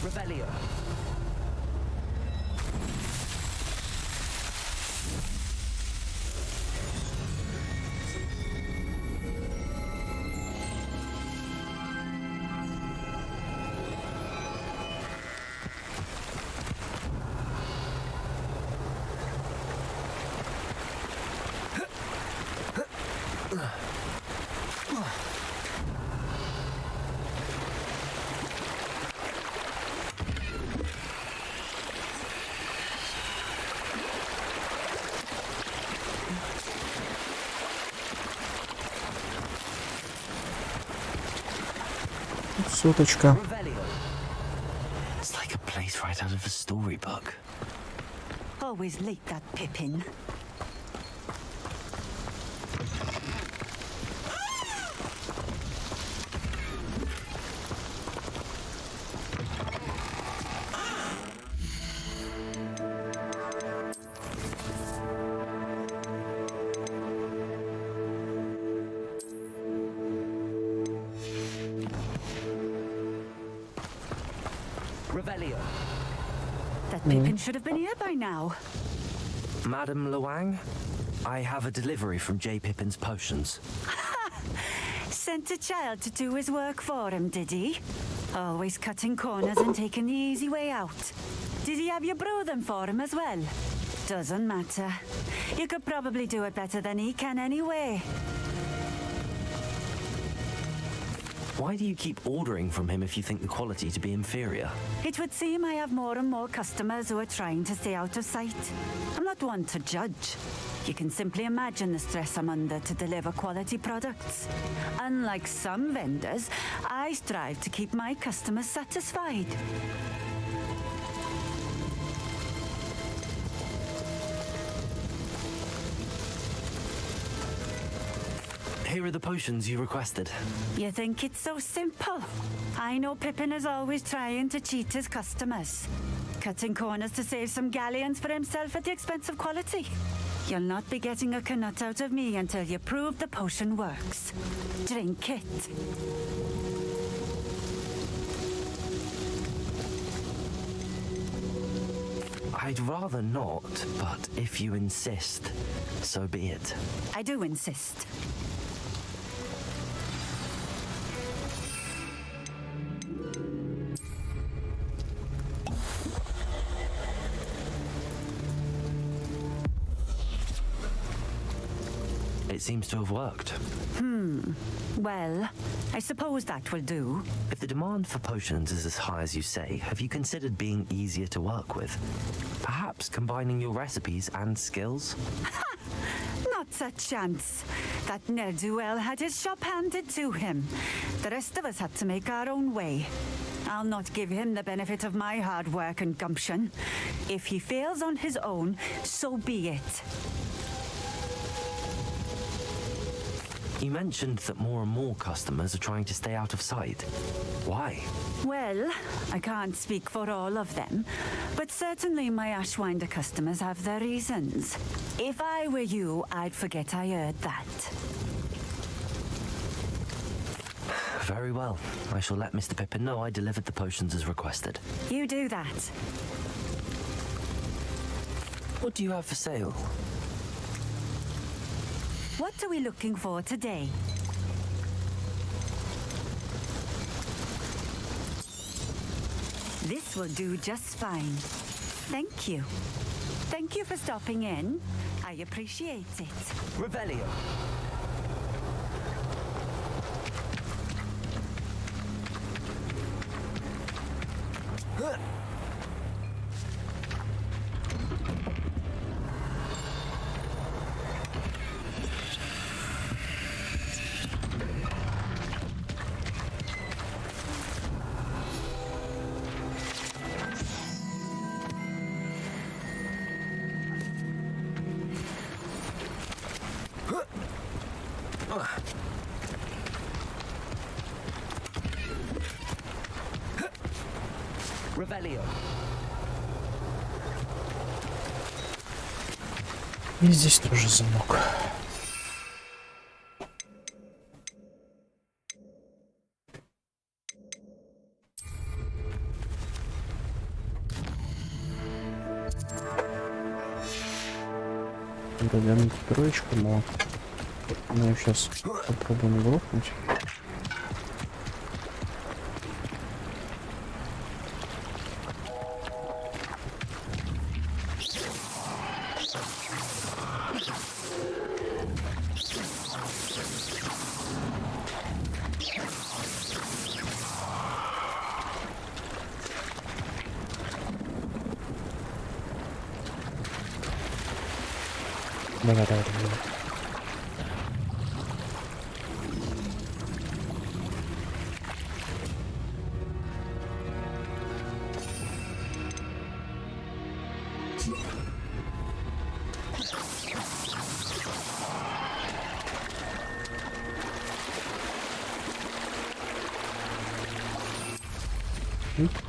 K: Revelio.
A: Соточка.
B: It's like a place right out of a storybook.
L: Always late, that Pippin.
K: Revelio.
L: That Pippin should have been here by now.
B: Madam Luang, I have a delivery from J. Pippin's potions.
L: Sent a child to do his work for him, did he? Always cutting corners and taking the easy way out. Did he have you brew them for him as well? Doesn't matter. You could probably do it better than he can anyway.
B: Why do you keep ordering from him if you think the quality to be inferior?
L: It would seem I have more and more customers who are trying to stay out of sight. I'm not one to judge. You can simply imagine the stress I'm under to deliver quality products. Unlike some vendors, I strive to keep my customers satisfied.
B: Here are the potions you requested.
L: You think it's so simple? I know Pippin is always trying to cheat his customers. Cutting corners to save some galleons for himself at the expense of quality. You'll not be getting a canut out of me until you prove the potion works. Drink it.
B: I I'd rather not, but if you insist, so be it.
G: I do insist.
B: It seems to have worked.
G: Well, I suppose that will do.
B: If the demand for potions is as high as you say, have you considered being easier to work with? Perhaps combining your recipes and skills?
G: Not a chance. That ne'er-do-well had his shop handed to him. The rest of us had to make our own way. I'll not give him the benefit of my hard work and gumption. If he fails on his own, so be it.
B: You mentioned that more and more customers are trying to stay out of sight. Why?
G: Well, I can't speak for all of them, but certainly my Ashwinder customers have their reasons. If I were you, I'd forget I heard that.
B: Very well. I shall let Mr. Pippin know I delivered the potions as requested.
G: You do that.
B: What do you have for sale?
G: What are we looking for today? This will do just fine. Thank you. Thank you for stopping in. I appreciate it.
K: Revelio. Revelio.
A: И здесь тоже замок. Вроде троечка, но мы ее сейчас попробуем грохнуть. Давай.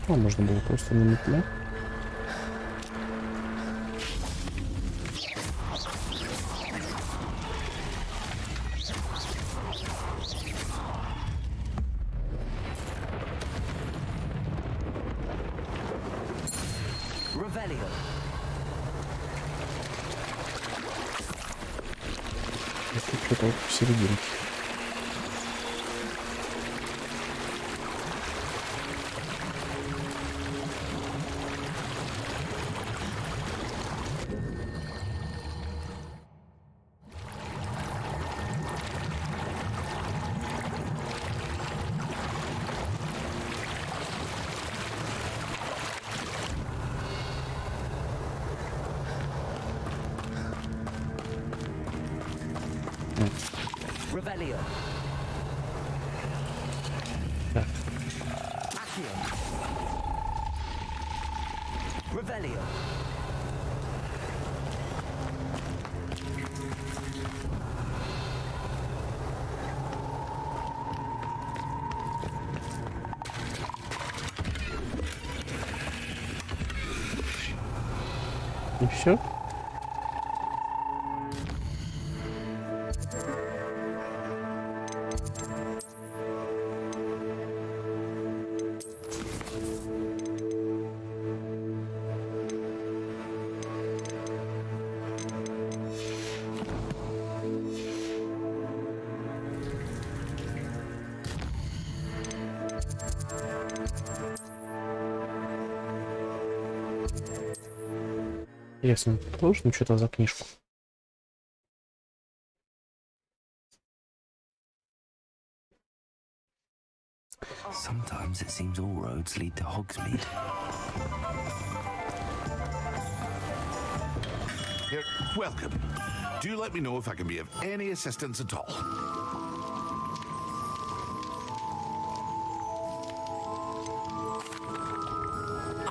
A: Ну, можно было просто на метле. Что-то вот в серединке.
K: Revelio.
A: Так.
K: Ищem. Revelio.
A: И все? Интересно, продолжим что-то за книжку?
B: Sometimes it seems all roads lead to Hogsmeade.
D: You're welcome. Do let me know if I can be of any assistance at all.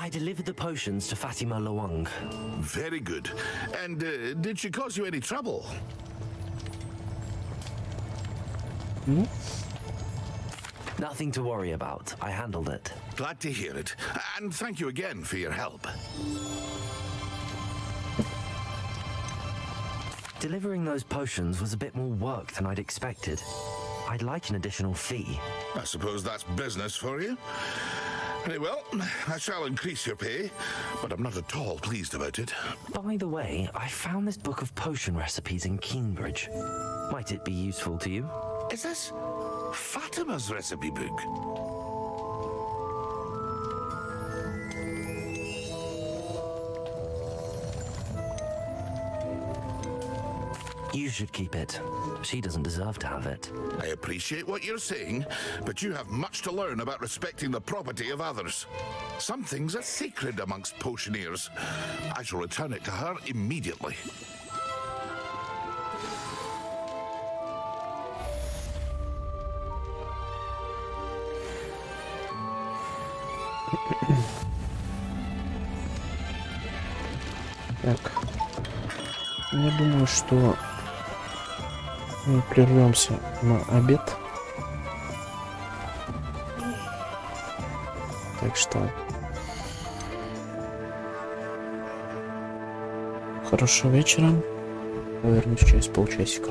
B: I delivered the potions to Fatima Lawang.
D: Very good. And did she cause you any trouble?
B: Nothing to worry about. I handled it.
D: Glad to hear it. And thank you again for your help.
B: Delivering those potions was a bit more work than I'd expected. I'd like an additional fee.
D: I suppose that's business for you. Very well, I shall increase your pay, but I'm not at all pleased about it.
B: By the way, I found this book of potion recipes in Cambridge. Might it be useful to you?
D: Is this Fatima's recipe book?
B: You should keep it. She doesn't deserve to have it.
D: I appreciate what you're saying, but you have much to learn about respecting the property of others. Some things are sacred amongst potioneers. I shall return it to her immediately.
A: Так, я думаю, что мы прервемся на обед. Так что хорошего вечера. Повернусь через полчасика.